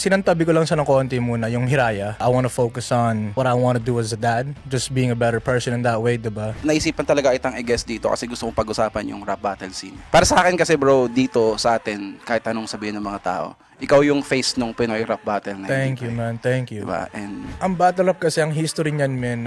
sinantabi ko lang siya ng konti muna, yung Hiraya. I wanna focus on what I wanna do as a dad. Just being a better person in that way, diba? Naisipan talaga itang i-guest dito kasi gusto kong pag-usapan yung rap battle scene. Para sa akin kasi bro, dito sa atin, kahit anong sabihin ng mga tao, ikaw yung face nung Pinoy rap battle na Thank you, man. Thank you. Diba? And Ang battle rap kasi, ang history niyan, man,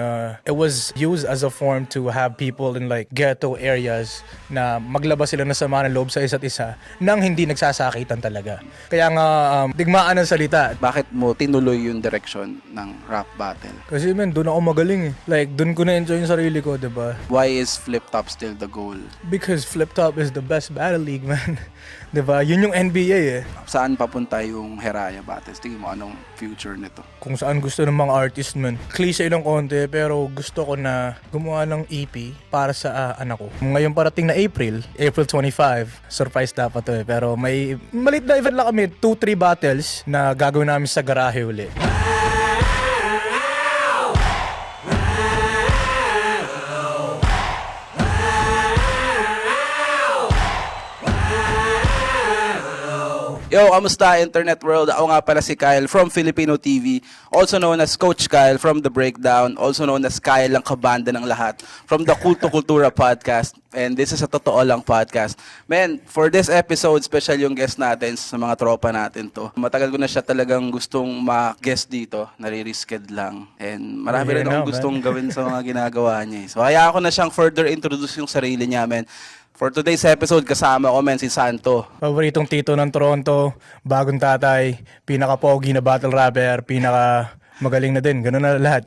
it was used as a form to have people in like ghetto areas na maglabas sila ng sama ng loob sa isa't isa nang hindi nagsasakitan talaga. Kaya nga, digmaan ang salita. bakit mo tinuloy yung direction ng rap battle? Kasi man, doon ako magaling eh. Like, doon ko na-enjoy yung sarili ko, diba? Why is flip top still the goal? Because Flip Top is the best battle league, man. Diba? Yun yung NBA eh. Saan papunta yung Hiraya battles? Tingin mo anong future nito? Kung saan gusto ng mga artist, man. Cliche lang konti, pero gusto ko na gumawa ng EP para sa anak ko. Ngayon parating na April 25, surprise dapat to eh. Pero may malit na event lang kami, 2-3 battles na gagawin namin sa garahe uli. Yo, kamusta internet world? Ako nga pala si Kyle from Filipino TV, also known as Coach Kyle from The Breakdown, also known as Kyle ang kabanda ng lahat, from the Kulto Kultura podcast, and this is a totoo lang podcast. Man, for this episode, special yung guest natin sa mga tropa natin to. Matagal ko na siya talagang gustong ma-guest dito, naririsked lang, and marami rin akong gustong gawin sa mga ginagawa niya. So, hayaan ko na siyang further introduce yung sarili niya, man. For today's episode, kasama ko, men, si Santo. Paboritong tito ng Toronto, bagong tatay, pinaka-pogi na battle rapper, pinaka-magaling na din. Ganun na lahat.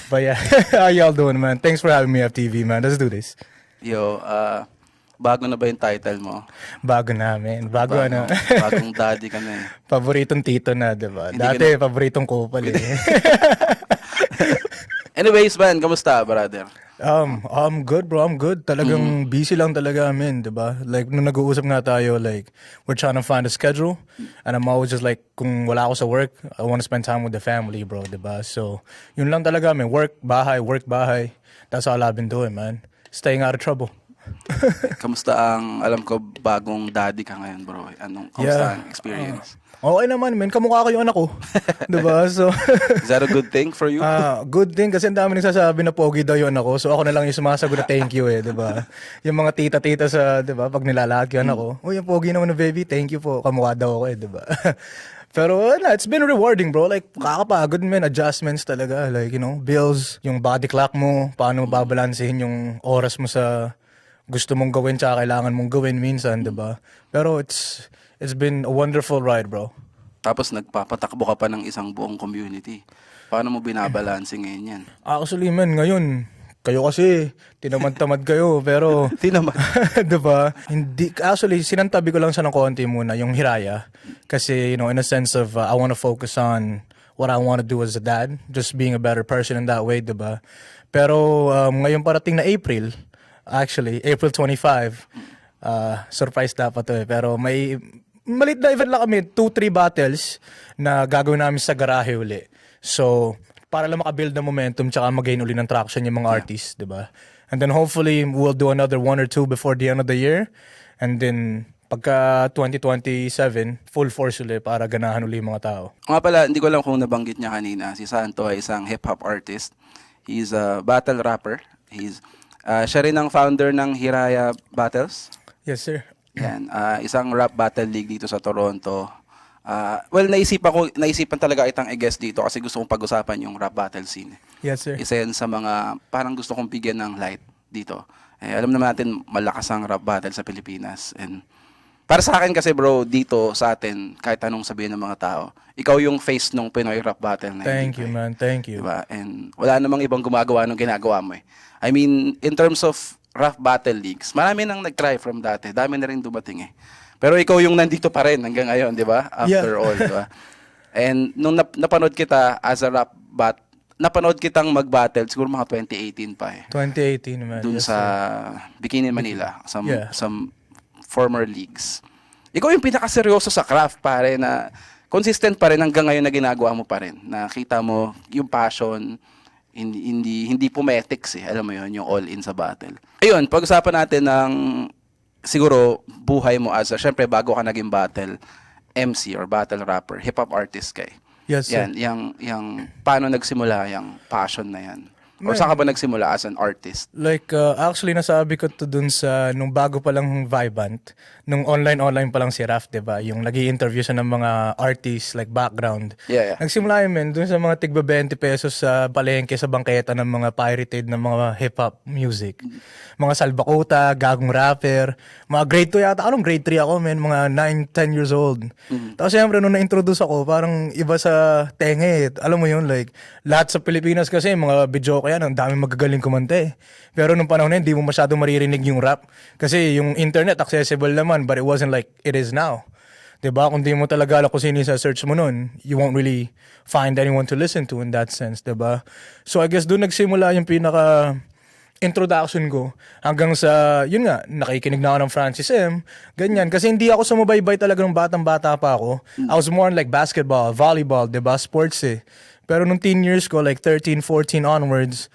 But yeah, how y'all doing, man? Thanks for having me on FTV, man. Let's do this. Yo, bago na ba yung title mo? Bago namin. Bago ano. Bagong daddy ka na eh. Paboritong tito na, diba? Hindi Dati, paboritong kupal eh. Anyways, man, kamusta, brother? I'm good, bro. I'm good. Talagang busy lang talaga amin, diba? Like, nung nag-uusap nga tayo, like, we're trying to find a schedule. And I'm always just like, kung wala ako sa work, I want to spend time with the family, bro, diba? So, yun lang talaga, man. Work, bahay. That's all I've been doing, man. Staying out of trouble. Kamusta ang, alam ko, bagong daddy ka ngayon, bro? Kamusta ang experience? Okay naman, man. Kamukha ko yung anak ko. Diba? So, Is that a good thing for you? good thing kasi ang dami nagsasabi na pogi daw yung anak ko. So, ako na lang yung sumasagot na thank you eh, diba? Yung mga tita-tita sa, diba, pag nilalaki yung anak ko, oh, yung pogi naman na baby, thank you po. Kamukha daw ako eh, diba? Pero it's been rewarding, bro. Like, kakapagod, man. Adjustments talaga. Like, you know, bills, yung body clock mo, paano babalansehin yung oras mo sa gusto mong gawin tsaka kailangan mong gawin minsan, diba? Pero it's been a wonderful ride, bro. Tapos nagpapatakbo ka pa ng isang buong community. Paano mo binabalanse ngayon yan? Actually, man, ngayon, kayo kasi, tinamad-tamad kayo, pero... Tinamad. Diba? Hindi, actually, sinantabi ko lang siya ng konti muna, yung Hiraya. Kasi, you know, in a sense of, I wanna focus on what I wanna do as a dad. Just being a better person in that way, diba? Pero, ngayon parating na April 25, surprise dapat to eh. Pero may malit na event lang kami, 2-3 battles na gagawin namin sa garahe uli. So, para lang makabuild ng momentum tsaka mag-gain uli ng traction yung mga artists, diba? And then hopefully, we'll do another 1 or 2 before the end of the year. And then, pagka 2027, full force uli para ganahan uli yung mga tao. Nga pala, hindi ko lang kung nabanggit niya kanina. Si Santo ay isang hip-hop artist. He's a battle rapper. Siya rin ang founder ng Hiraya Battles. Yes, sir. Yan, isang rap battle league dito sa Toronto. Well, naisipan talaga itang i-guest dito kasi gusto kong pag-usapan yung rap battle scene. Yes, sir. Isa yan sa mga parang gusto kong bigyan ng light dito. Alam naman natin malakas ang rap battle sa Pilipinas. And para sa akin kasi bro, dito sa atin, kahit anong sabihin ng mga tao, ikaw yung face ng Pinoy rap battle na Thank you, man. Thank you. Diba? And wala namang ibang gumagawa nung ginagawa mo eh. I mean, in terms of rap battle leagues, marami nang nag-try from dati. Dami na rin dumating eh. Pero ikaw yung nandito pa rin hanggang ngayon, di ba? After all, di ba? And nung napanood kita as a napanood kitang mag-battle, siguro mga 2018 pa eh. 2018, man. Dun Yes, sa sir. Bikini Manila, some former leagues. Ikaw yung pinakaseryoso sa craft, pare, na consistent pa rin hanggang ngayon na ginagawa mo pa rin. Nakita mo yung passion, hindi pumetics eh. Alam mo yun, yung all-in sa battle. Ayun, pag-usapan natin ng siguro buhay mo as syempre bago ka naging battle, MC or battle rapper, hip-hop artist ka eh. Yes, sir. Yan, yung paano nagsimula yung passion na yan? Or Man. saan ka ba nagsimula as an artist? Like, actually, nasabi ko to dun sa, nung bago pa lang Vibant, nung online pa lang si Raf, diba? Yung nag-i-interview siya ng mga artists, like background. Yeah. Nagsimula yun, men, dun sa mga tigba 20 pesos sa palengke, sa bangketa ng mga pirated na mga hip-hop music. Mga Salbakuta, Gagong Rapper, mga grade 2 yata. Anong grade 3 ako, men? Mga 9, 10 years old. Tapos syempre, nung na-introduce ako, parang iba sa tenge. Alam mo yun, like, lahat sa Pilipinas kasi, mga video ko yan, ang daming magagaling kumanta eh. Pero nung panahon na yun, di mo masyadong maririnig yung rap. Kasi yung internet, accessible naman, but it wasn't like it is now. Diba? Kung di mo talaga alam kung sino yung sa search mo nun, you won't really find anyone to listen to in that sense, diba? So I guess doon nagsimula yung pinaka introduction ko hanggang sa, yun nga, nakikinig na ako ng Francis M. Ganyan. Kasi hindi ako sumubaybay talaga ng batang-bata pa ako. I was more on like basketball, volleyball, diba? Sports eh. Pero nung teen years ko, like 13, 14 onwards,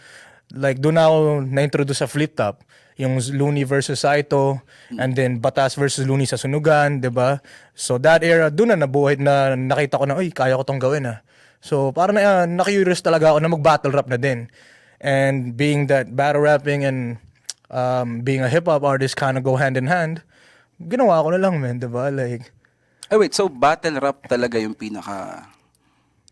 like doon ako na-introduce sa flip top. Yung Looney versus Saito, and then Batas versus Looney sa Sunugan, 'di ba? So that era, doon na nabuhay na nakita ko na, uy, kaya ko tong gawin ah. So parang na-curious talaga ako na mag-battle rap na din. And being that battle rapping and being a hip-hop artist kind of go hand in hand, ginawa ko na lang, man, 'di ba? Like, Wait, so battle rap talaga yung pinaka...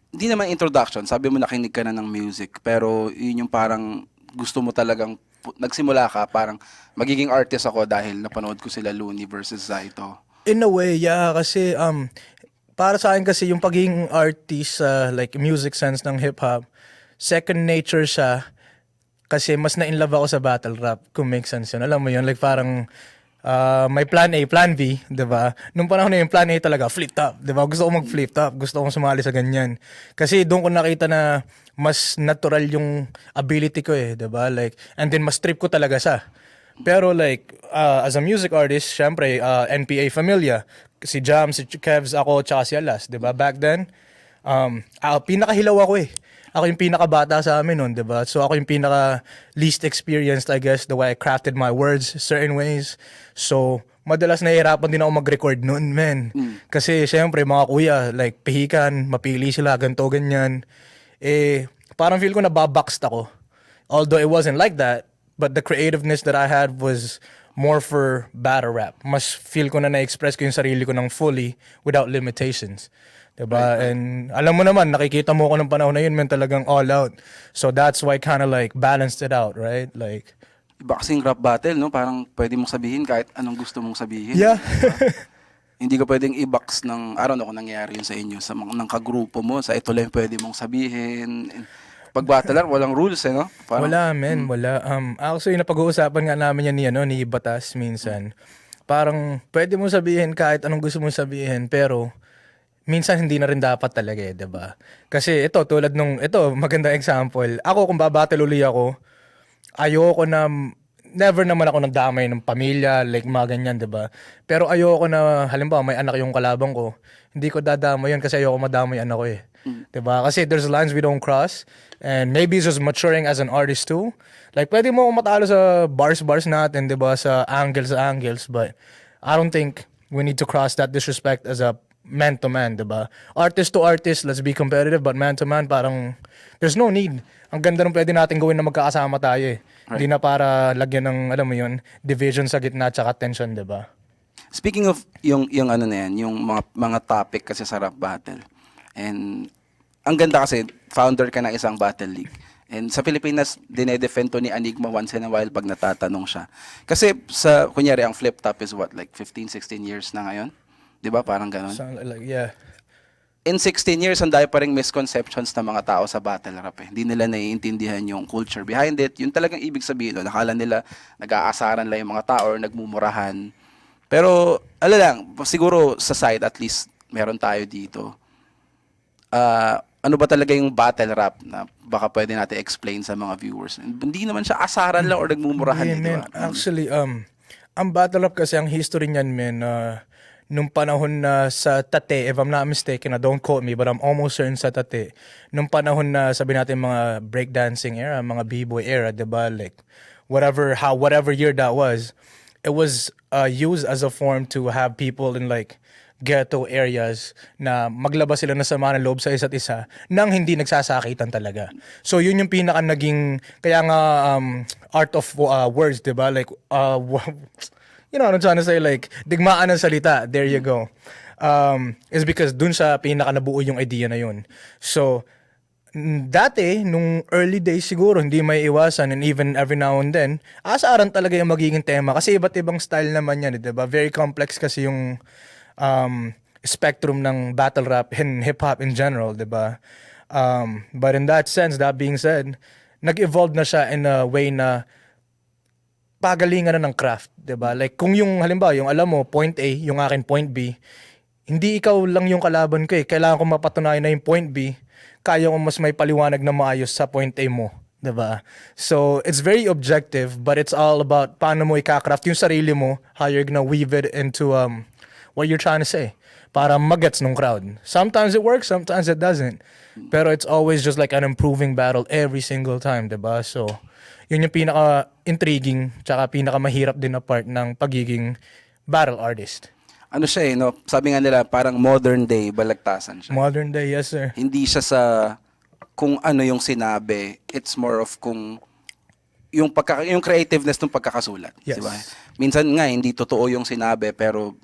Hindi naman introduction, sabi mo nakinig ka na ng music, pero yun yung parang gusto mo talagang nagsimula ka, parang magiging artist ako dahil napanood ko sila Looney versus Saito. in a way, yeah, kasi para sa akin kasi yung pagiging artist sa like music sense ng hip-hop, second nature siya kasi mas na-inlove ako sa battle rap, kung make sense yun. Alam mo yun, like parang may plan A, plan B, di ba? Nung panahon na yung plan A talaga, flip top, di ba? Gusto ko mag-flip top, gusto kong sumali sa ganyan. Kasi doon ko nakita na mas natural yung ability ko eh, di ba? Like, and then mas trip ko talaga siya. Pero like, as a music artist, syempre, NPA Familia, si Jam, si Kevs, ako, tsaka si Alas, di ba? Back then, pinakahilaw ako eh. Ako yung pinakabata sa amin nun, di ba? So ako yung pinaka least experienced, I guess, the way I crafted my words certain ways. So, madalas nahihirapan din ako mag-record noon, men. Kasi syempre, mga kuya, like, pihikan, mapili sila, ganto, ganyan. Eh, parang feel ko nababoxed ako. Although it wasn't like that, but the creativeness that I had was more for battle rap. Mas feel ko na na-express ko yung sarili ko ng fully without limitations. Diba? And alam mo naman, nakikita mo ko ng panahon na yun, man, talagang all out. So that's why kind of like balanced it out, right? Like, Iba kasing rap battle, no? Parang pwede mong sabihin kahit anong gusto mong sabihin. yeah. Hindi ka pwedeng i-box ng, I don't know kung nangyayari yun sa inyo, sa mga ng kagrupo mo, sa ito lang yung pwede mong sabihin. Pag battle rap, walang rules, eh, no? Parang, Wala, men, wala. Actually, napag-uusapan nga namin yan ni Batas minsan. Parang pwede mo sabihin kahit anong gusto mong sabihin, pero minsan hindi na rin dapat talaga eh, 'di ba? Kasi ito tulad nung magandang example. Ako kung babattle uli ako, ayoko na never naman ako nagdamay ng pamilya, like mga ganyan, 'di ba? Pero ayoko na halimbawa may anak yung kalabang ko, hindi ko dadamay yun kasi ayoko madamay anak ko eh. 'Di ba? Kasi there's lines we don't cross and maybe it's just maturing as an artist too. Like pwede mo akong matalo sa bars natin, 'di ba? Sa angles, but I don't think we need to cross that disrespect as a man to man, 'di ba? Artist to artist, let's be competitive, but man to man parang there's no need. Ang ganda nung pwede natin gawin na magkakasama tayo eh. Right. Hindi na para lagyan ng alam mo 'yun, division sa gitna tsaka tension, 'di ba? Speaking of yung ano na yan, yung mga topic kasi sa rap battle. And ang ganda kasi founder ka ng isang battle league. And sa Pilipinas, dinedefend to ni Enigma once in a while pag natatanong siya. Kasi sa kunyari ang flip top is what, like 15, 16 years na ngayon? 'Di ba? Parang gano'n. So, like yeah. In 16 years, ang dahil pa rin misconceptions ng mga tao sa battle rap eh. Hindi nila naiintindihan yung culture behind it. Yung talagang ibig sabihin, no? Nakala nila nag-aasaran lang yung mga tao or nagmumurahan. Pero, lang, siguro sa side at least meron tayo dito. Ano ba talaga yung battle rap na baka pwede natin explain sa mga viewers? Hindi naman siya asaran lang or nagmumurahan. Yeah, eh, di man. ba? Actually, ang battle rap kasi, ang history niyan, man, nung panahon na sa Tate, if I'm not mistaken, don't quote me, but I'm almost certain sa Tate, nung panahon na sabi natin mga breakdancing era, mga b-boy era, diba? Like, whatever year that was, it was used as a form to have people in like ghetto areas na maglabas sila ng sama ng loob sa isa't isa nang hindi nagsasakitan talaga. So yun yung pinaka naging, kaya nga art of words, diba? Like, you know what I'm trying to say, like, digmaan ng salita, there you go. Is because dun sa pinaka nabuo yung idea na yun. So, dati, nung early days siguro, hindi may iwasan, and even every now and then, asaran talaga yung magiging tema. Kasi iba't ibang style naman yan, diba? Very complex kasi yung spectrum ng battle rap and hip-hop in general, diba? But in that sense, that being said, nag-evolve na siya in a way na pagalingan na ng craft, 'di ba? Like kung yung halimbawa, yung alam mo point A, yung akin point B, hindi ikaw lang yung kalaban ko eh. Kailangan ko mapatunayan na yung point B, kaya ko mas may paliwanag na maayos sa point A mo, 'di ba? So, it's very objective, but it's all about paano mo ika-craft yung sarili mo, how you're gonna weave it into what you're trying to say para magets ng crowd. Sometimes it works, sometimes it doesn't. Pero it's always just like an improving battle every single time, 'di ba? So, yun yung pinaka-intriguing tsaka pinaka-mahirap din na part ng pagiging battle artist. Ano siya no? Sabi nga nila, parang modern day balagtasan siya. Modern day, yes sir. Hindi siya sa kung ano yung sinabi. It's more of kung yung creativeness ng pagkakasulat. Yes. Diba? Minsan nga, hindi totoo yung sinabi, pero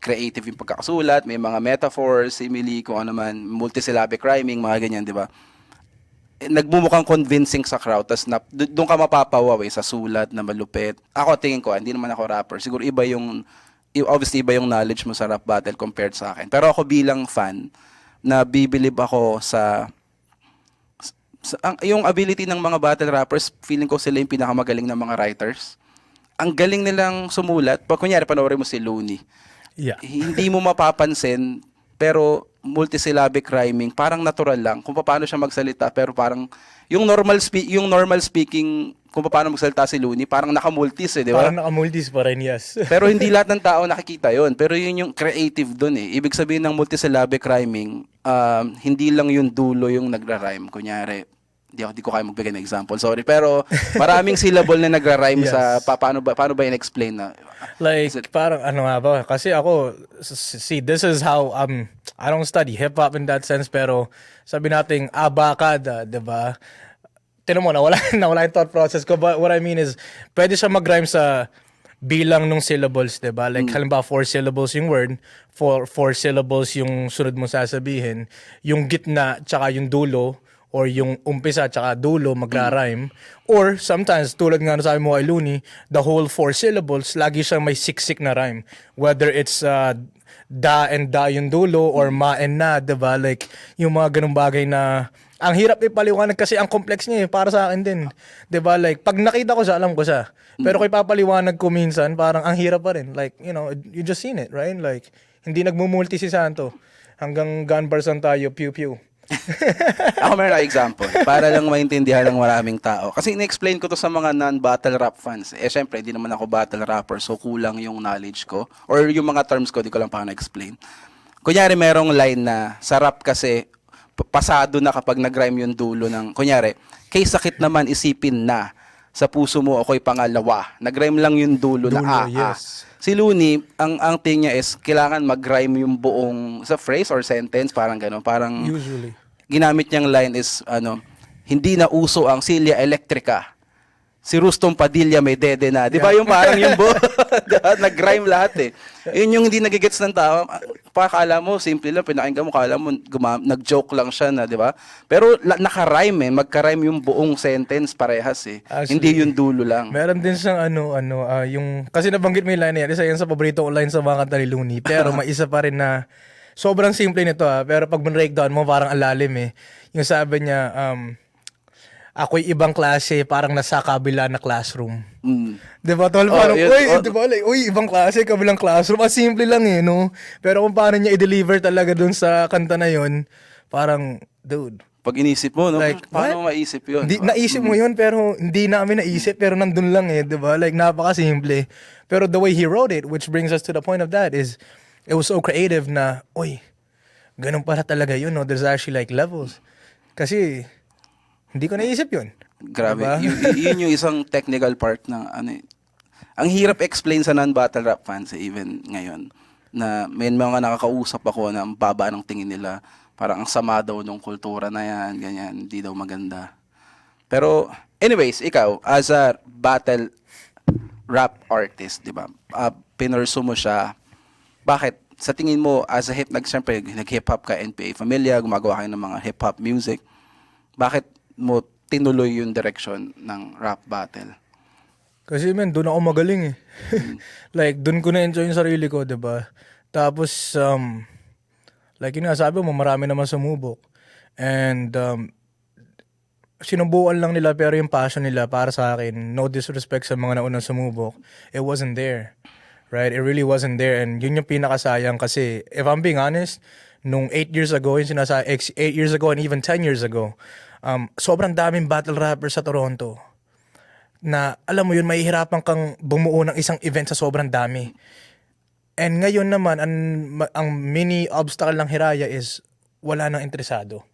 creative yung pagkakasulat, may mga metaphors, simile, kung ano man, multisyllabic rhyming, mga ganyan, di ba? Nagmumukhang convincing sa crowd, tas doon ka mapapawaw sa sulat na malupit. Ako tingin ko, hindi naman ako rapper. Siguro obviously iba yung knowledge mo sa rap battle compared sa akin. Pero ako bilang fan, na bibilib ako yung ability ng mga battle rappers, feeling ko sila yung pinakamagaling ng mga writers. Ang galing nilang sumulat. Pag kunyari, panoorin mo si Looney. Yeah. Hindi mo mapapansin, pero multisyllabic rhyming, parang natural lang kung paano siya magsalita, pero parang yung normal speaking kung paano magsalita si Looney, parang naka-multis di ba? Parang naka-multis pa rin, yes. Pero hindi lahat ng tao nakikita yon. Pero yun yung creative dun eh. Ibig sabihin ng multisyllabic rhyming, hindi lang yung dulo yung nagra-rhyme. Kunyari, di ko kaya magbigay ng example, sorry. Pero maraming syllable na nagra-rhyme Yes. sa paano ba in-explain na? Like, parang ano nga ba? Kasi ako, see, this is how, I don't study hip-hop in that sense, pero sabi nating abakada, di ba? Tinan mo, nawala yung thought process ko. But what I mean is, pwede siya mag-rhyme sa bilang ng syllables, di ba? Like, halimbawa, 4 syllables yung word, 4 syllables yung sunod mo sasabihin, yung gitna, tsaka yung dulo, or yung umpisa tsaka dulo magra-rhyme. Or sometimes, tulad nga na sabi mo kay Looney, the whole 4 syllables, lagi siyang may siksik na rhyme. Whether it's da and da yung dulo or ma and na, diba? Like, yung mga ganung bagay na ang hirap ipaliwanag kasi ang complex niya para sa akin din. Diba? Like, pag nakita ko siya, alam ko siya. Pero kung ipapaliwanag ko minsan, parang ang hirap pa rin. Like, you know, you just seen it, right? Like, hindi nagmumulti si Santo. Hanggang gun bars lang tayo, pew-pew. Ako meron na example para lang maintindihan ng maraming tao. Kasi in-explain ko to sa mga non-battle rap fans. Eh syempre, hindi naman ako battle rapper, so kulang yung knowledge ko. Or yung mga terms ko, di ko lang paano explain. Kunyari, merong line na sa rap kasi, pasado na kapag nag-rhyme yung dulo ng, kunyari, kay sakit naman isipin na, sa puso mo ako'y pangalawa. Nag-rhyme lang yung dulo na Yes. Si Looney, ang thing niya is, kailangan mag-rhyme yung buong, sa phrase or sentence, parang gano'n. Parang, Usually. ginamit niyang line is, hindi na uso ang silya elektrika. Si Rustom Padilla may dede na. Di ba yung parang yung nag-rhyme lahat eh. Yun yung hindi nagigets ng tao. Pakala mo, simple lang, pinakinggan mo, kala mo, nag-joke lang siya na, di ba? Pero naka-rhyme eh, magka-rhyme yung buong sentence parehas eh. Actually, hindi yung dulo lang. Meron din siyang yung, kasi nabanggit mo yung line na yan, isa yan sa paborito ko line sa mga kanta ni Looney, pero may isa pa rin na, sobrang simple nito pero pag breakdown mo, parang alalim eh. Yung sabi niya, ako'y ibang klase, parang nasa kabila na classroom. Diba, tol? Parang, diba, like, ibang klase, kabilang classroom. Simple lang eh, no? Pero kung paano niya i-deliver talaga dun sa kanta na yun, parang, dude. Pag inisip mo, no? Like, paano mo maisip yun? Naisip mo yun, pero hindi namin naisip, pero nandun lang eh, diba? Like, napaka-simple. Pero the way he wrote it, which brings us to the point of that, is, it was so creative na, ganun pala talaga yun, no? There's actually like levels. Kasi, hindi ko naisip yun. Grabe. Diba? Yun yung isang technical part ng ano eh. Ang hirap explain sa non-battle rap fans even ngayon. na may mga nakakausap ako na ang baba ng tingin nila. Parang ang sama daw ng kultura na yan, ganyan, hindi daw maganda. Pero anyways, ikaw as a battle rap artist, 'di ba? Pinursu mo siya. Bakit? Sa tingin mo as a siyempre nag-hip hop ka, NPA Familia, gumagawa kayo ng mga hip hop music. Bakit mo tinuloy yung direction ng rap battle? Kasi man, doon ako magaling eh. Like, doon ko na-enjoy yung sarili ko, 'di ba? Tapos, like yun nga, sabi mo, marami naman sumubok. And, sinubukan lang nila pero yung passion nila para sa akin, no disrespect sa mga naunang sumubok, it wasn't there. Right? It really wasn't there. And yun yung pinakasayang kasi, if I'm being honest, nung 8 years ago, yung 8 years ago and even 10 years ago, sobrang daming battle rappers sa Toronto na alam mo yun, mahihirapan kang bumuo ng isang event sa sobrang dami. And ngayon naman, ang mini obstacle ng Hiraya is wala nang interesado.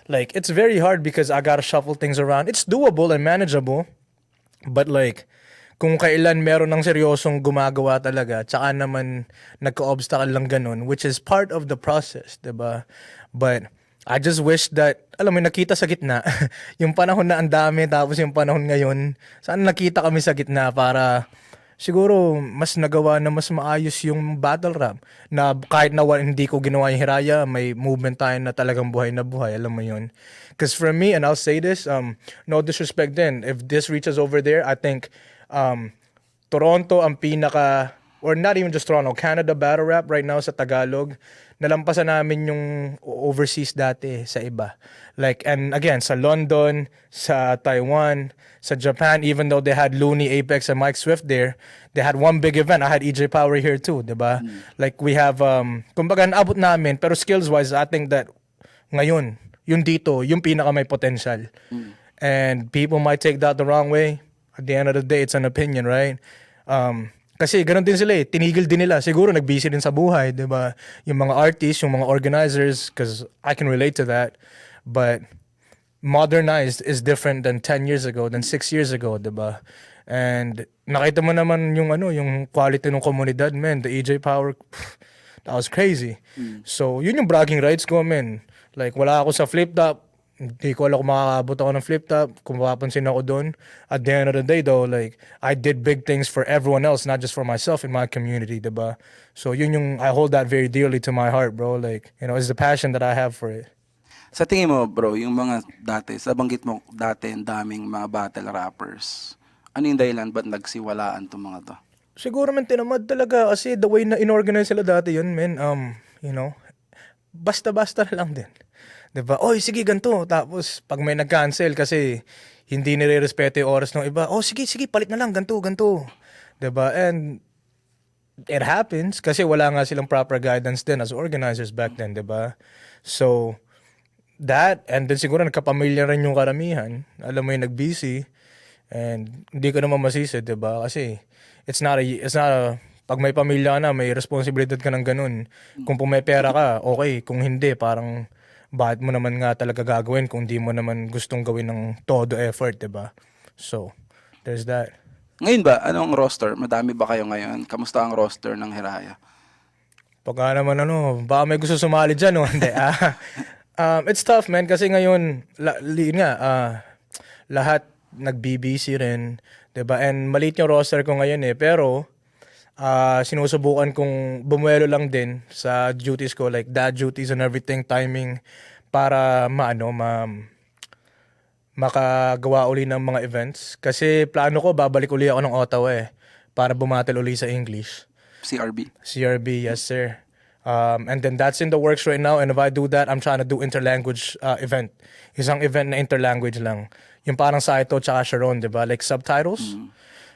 Like, it's very hard because I gotta shuffle things around. It's doable and manageable. But like, kung kailan meron ng seryosong gumagawa talaga, tsaka naman nagka-obstacle lang ganun, which is part of the process, diba? But I just wish that, alam mo, nakita sa gitna, yung panahon na ang dami, tapos yung panahon ngayon, saan nakita kami sa gitna para siguro mas nagawa na mas maayos yung battle rap. Na kahit na hindi ko ginawa yung Hiraya, may movement tayo na talagang buhay na buhay, alam mo yun. Because for me, and I'll say this, no disrespect din, if this reaches over there, I think Toronto ang pinaka, or not even just Toronto, Canada battle rap right now sa Tagalog, nalampasan namin yung overseas dati sa iba. Like, and again, sa London, sa Taiwan, sa Japan, even though they had Looney, Apex, and Mike Swift there, they had one big event. I had EJ Power here too, diba? Like, we have, kumbaga, naabot namin, pero skills-wise, I think that ngayon, yung dito, yung pinaka may potential. And people might take that the wrong way. At the end of the day, it's an opinion, right? Kasi ganun din sila eh. Tinigil din nila. Siguro nag-busy din sa buhay, di ba? Yung mga artists, yung mga organizers, because I can relate to that. But modernized is different than 10 years ago, than 6 years ago, di ba? And nakita mo naman yung yung quality ng komunidad, man. The EJ Power, that was crazy. So, yun yung bragging rights ko, man. Like, wala ako sa flip top. Hindi ko alam kung makakaabot ako ng flip top, kung mapapansin ako doon. At the end of the day though, like, I did big things for everyone else, not just for myself in my community, diba? So yun yung, I hold that very dearly to my heart, bro. Like, you know, it's the passion that I have for it. Sa tingin mo, bro, yung mga dati, sa banggit mo dati, ang daming mga battle rappers. Ano yung dahilan ba't nagsiwalaan itong mga to? Siguro man tinamad talaga kasi the way na inorganize sila dati yun, man, you know, basta-basta na lang din. Diba? Oy, sige, ganito. Tapos, pag may nag-cancel kasi hindi nire-respeto yung oras ng iba, oh, sige, palit na lang, ganito. Diba? And it happens kasi wala nga silang proper guidance din as organizers back then, diba? So, that, and then siguro nagkapamilya rin yung karamihan. Alam mo yung nag-busy. And hindi ko naman masisi, diba? Kasi, it's not a, pag may pamilya ka na, may responsibilidad ka ng ganun. Kung may pera ka, okay. Kung hindi, parang, bakit mo naman nga talaga gagawin kung di mo naman gustong gawin ng todo effort, diba? So, there's that. Ngayon ba, anong roster? Madami ba kayo ngayon? Kamusta ang roster ng Hiraya? Pagka naman baka may gusto sumali dyan, no? Hindi, it's tough, man, kasi ngayon, lahat nag-BBC rin, diba? And maliit yung roster ko ngayon pero sinusubukan kong bumuelo lang din sa duties ko, like dad duties and everything, timing, para makagawa uli ng mga events. Kasi plano ko, babalik uli ako ng Ottawa para bumatel uli sa English. CRB, yes sir. And then that's in the works right now, and if I do that, I'm trying to do interlanguage event. Isang event na interlanguage lang. Yung parang Saito tsaka Sharon, diba? Like subtitles.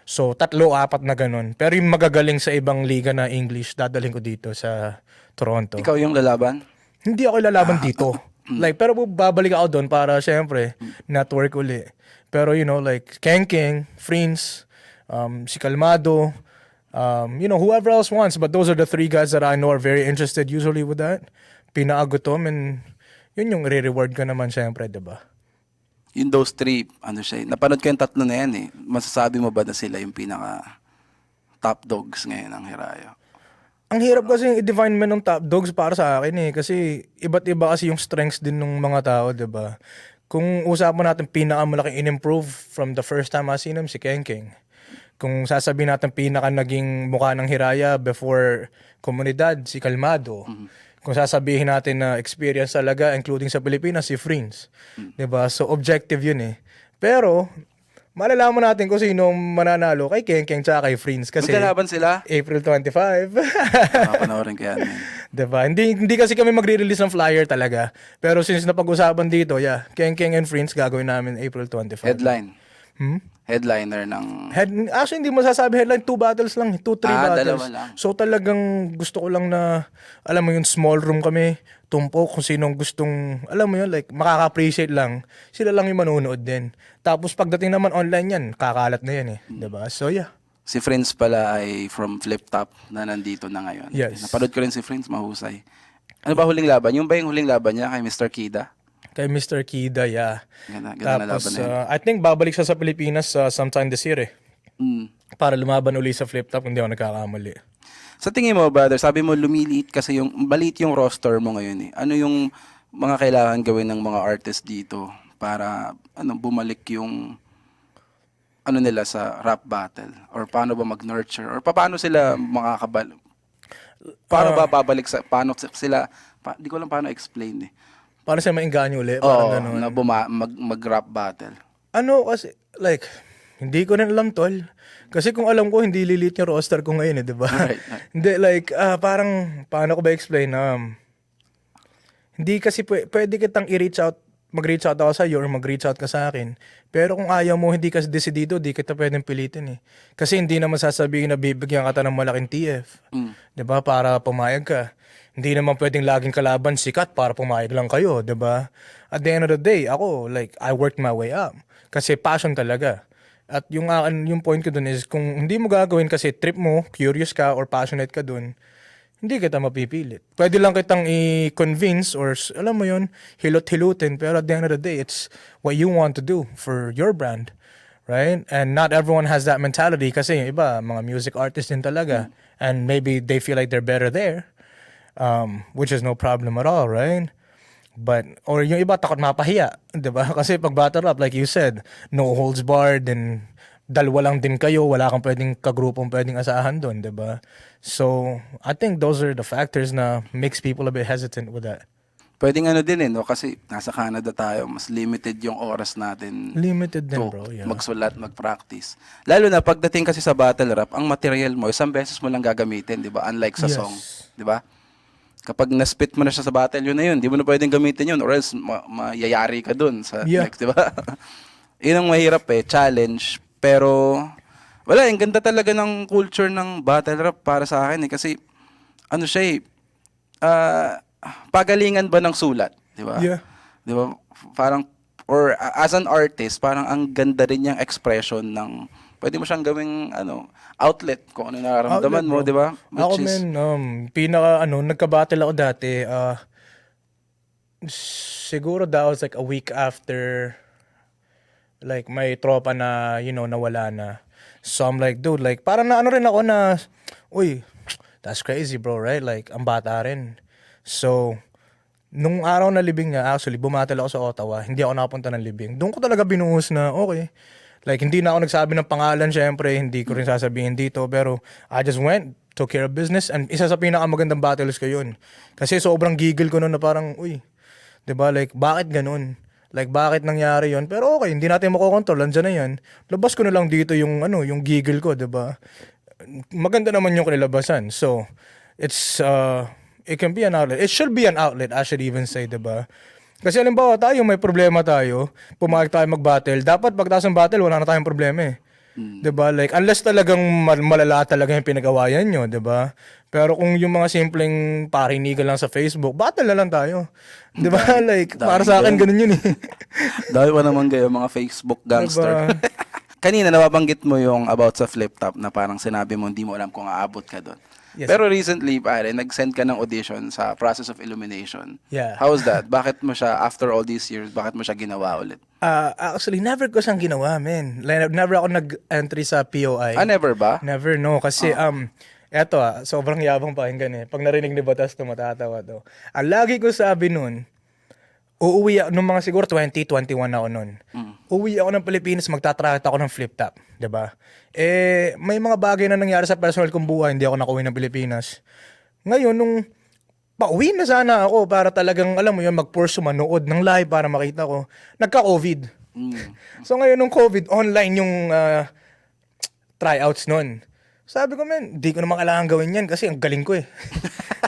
So, 3-4 na ganun. Pero yung magagaling sa ibang liga na English, dadalhin ko dito sa Toronto. Ikaw yung lalaban? Hindi ako lalaban dito. Like, pero babalik ako doon para, syempre, network uli. Pero, you know, like, King, Friends, si Calmado, you know, whoever else wants. But those are the 3 guys that I know are very interested usually with that. Pinaagutom, and yun yung re-reward ko naman, syempre, diba? In those 3, napanood ko yung 3 na yan Masasabi mo ba na sila yung pinaka top dogs ngayon ng Hiraya? Ang hirap kasi i-define man ng top dogs para sa akin eh. Kasi iba't iba kasi yung strengths din ng mga tao, di ba? Kung usapan natin pinakamalaking in-improve from the first time I seen him, si Kengkeng. Kung sasabihin natin pinaka naging mukha ng Hiraya before komunidad, si Kalmado. Kung sasabihin natin na experience talaga, including sa Pilipinas, si Frins. Diba? So, objective yun eh. Pero, malalaman natin kung sino mananalo kay Kengkeng tsaka kay Frins. Kasi Magkalaban sila? April 25. Makapanoorin ko yan. Man. Diba? Hindi kasi kami magre-release ng flyer talaga. Pero since napag-usapan dito, yeah, Kengkeng and Frins gagawin namin April 25. Headline. Hmm? Headliner ng... Actually, hindi mo sasabi headline, 2 battles lang, 2-3 battles. Dalawa lang. So talagang gusto ko lang na, alam mo yun, small room kami, tumpok kung sinong gustong, alam mo yun, like, makaka-appreciate lang. Sila lang yung manonood din. Tapos pagdating naman online yan, kakalat na yan eh. Diba? So yeah. Si Friends pala ay from Flip Top na nandito na ngayon. Yes. Napanood ko rin si Friends, mahusay. Ano ba huling laban? Yung ba yung huling laban niya kay Mr. Kida? Kay Mr. Kida, yeah. Ganda na Tapos, laban na yun. I think babalik siya sa Pilipinas sometime this year eh. Mm. Para lumaban uli sa flip top, hindi ako nagkakamali. Sa tingin mo, brother, sabi mo lumiliit kasi maliit yung roster mo ngayon eh. Ano yung mga kailangan gawin ng mga artist dito para bumalik yung nila sa rap battle? Or paano ba mag-nurture? Or paano sila makakabal? Paano ba babalik sa, paano sila, di ko lang paano explain eh. Para siya mainganyo uli, parang Oo, ganun. na mag-rap battle. Ano kasi, like, hindi ko rin alam, tol. Kasi kung alam ko, hindi lilit yung roster ko ngayon, eh, di ba? Right. Hindi, like, parang, paano ko ba explain? Hindi kasi pwede kitang i-reach out, mag-reach out ako sa iyo or mag-reach out ka sa akin. Pero kung ayaw mo, hindi kasi desidido, di kita pwedeng pilitin eh. Kasi hindi naman sasabihin na bibigyan ka ng malaking TF. Di ba? Para pumayag ka. Hindi naman pwedeng laging kalaban sikat para pumayag lang kayo, 'di ba? At the end of the day, ako like I worked my way up kasi passion talaga. At yung point ko dun is kung hindi mo gagawin kasi trip mo, curious ka or passionate ka dun, hindi kita mapipilit. Pwede lang kitang i-convince or alam mo yun, hilot-hilutin pero at the end of the day, it's what you want to do for your brand. Right? And not everyone has that mentality kasi yung iba, mga music artists din talaga. And maybe they feel like they're better there. Which is no problem at all, right? But, or yung iba takot mapahiya, di ba? Kasi pag battle rap, like you said, no holds barred, and dalawa lang din kayo, wala kang pwedeng kagrupong pwedeng asahan doon, di ba? So, I think those are the factors na makes people a bit hesitant with that. Pwedeng din no? Kasi nasa Canada tayo, mas limited yung oras natin Limited din, to bro. Yeah. magsulat, mag-practice. Lalo na pagdating kasi sa battle rap, ang material mo, isang beses mo lang gagamitin, di ba? Unlike sa Yes. song, di ba? Kapag na-spit mo na siya sa battle, yun na yun. Di mo na pwedeng gamitin yun or else mayayari ka dun sa Yeah. next, di ba? Yun ang mahirap challenge. Pero, wala, ang ganda talaga ng culture ng battle rap para sa akin kasi, siya pagalingan ba ng sulat, di ba? Yeah. Di ba? Parang, or as an artist, parang ang ganda rin yung expression ng, pwede mo siyang gawing, outlet kung ano nararamdaman mo, Outlet, bro. di ba? Ako, man, nagka-battle ako dati, siguro that was like a week after, like, may tropa na, nawala na. So, I'm like, dude, like, parang na rin ako na, uy, that's crazy, bro, right? Like, ang bata rin. So, nung araw na libing nga, actually, bumatal ako sa Ottawa, hindi ako nakapunta ng libing. Doon ko talaga binuhos na, okay. Like, hindi na ako nagsabi ng pangalan, syempre, hindi ko rin sasabihin dito, pero I just went, took care of business, and isa sa pinakamagandang battles ko yun. Kasi sobrang gigil ko noon na parang, uy, 'di ba? Like, bakit ganun? Like, bakit nangyari yon? Pero okay, hindi natin makokontrol, andyan na yan. Labas ko na lang dito yung, yung gigil ko, 'di ba? Maganda naman yung kanilabasan. So, it can be an outlet. It should be an outlet, I should even say, 'di ba? Kasi halimbawa tayo, may problema tayo, pumayag tayo mag-battle, dapat pagtaas ng battle, wala na tayong problema eh. 'Di ba? Like, unless talagang malala talaga yung pinagawayan nyo, 'di ba? Pero kung yung mga simpleng parinigan lang sa Facebook, battle na lang tayo. 'Di ba? Like, para sa akin ganun yun eh. Dahil pa naman kayo mga Facebook gangster. Diba? Kanina nababanggit mo yung about sa flip top na parang sinabi mo hindi mo alam kung aabot ka doon. Yes. Pero recently, pare, nag-send ka ng audition sa Process of Illumination. Yeah. How was that? Bakit mo siya, after all these years, bakit mo siya ginawa ulit? Actually, never ko siyang ginawa, man. Like, never ako nag-entry sa POI. Never ba? Never, no. Kasi, Eto sobrang yabang pakinggan eh. Pag narinig ni Batas to, matatawa to. Ang lagi ko sabi nun, uuwi ako, nung mga siguro 2021 ako nun. Uuwi ako ng Pilipinas, magtatrack ako ng flip top. 'Di ba? May mga bagay na nangyari sa personal kong buhay, hindi ako nakauwi ng Pilipinas. Ngayon, nung pauwi na sana ako para talagang, alam mo yun, mag-pursue, manood ng live para makita ko, nagka-COVID. So ngayon, nung COVID, online yung tryouts nun. Sabi ko, man, di ko naman kailangan gawin yan kasi ang galing ko eh.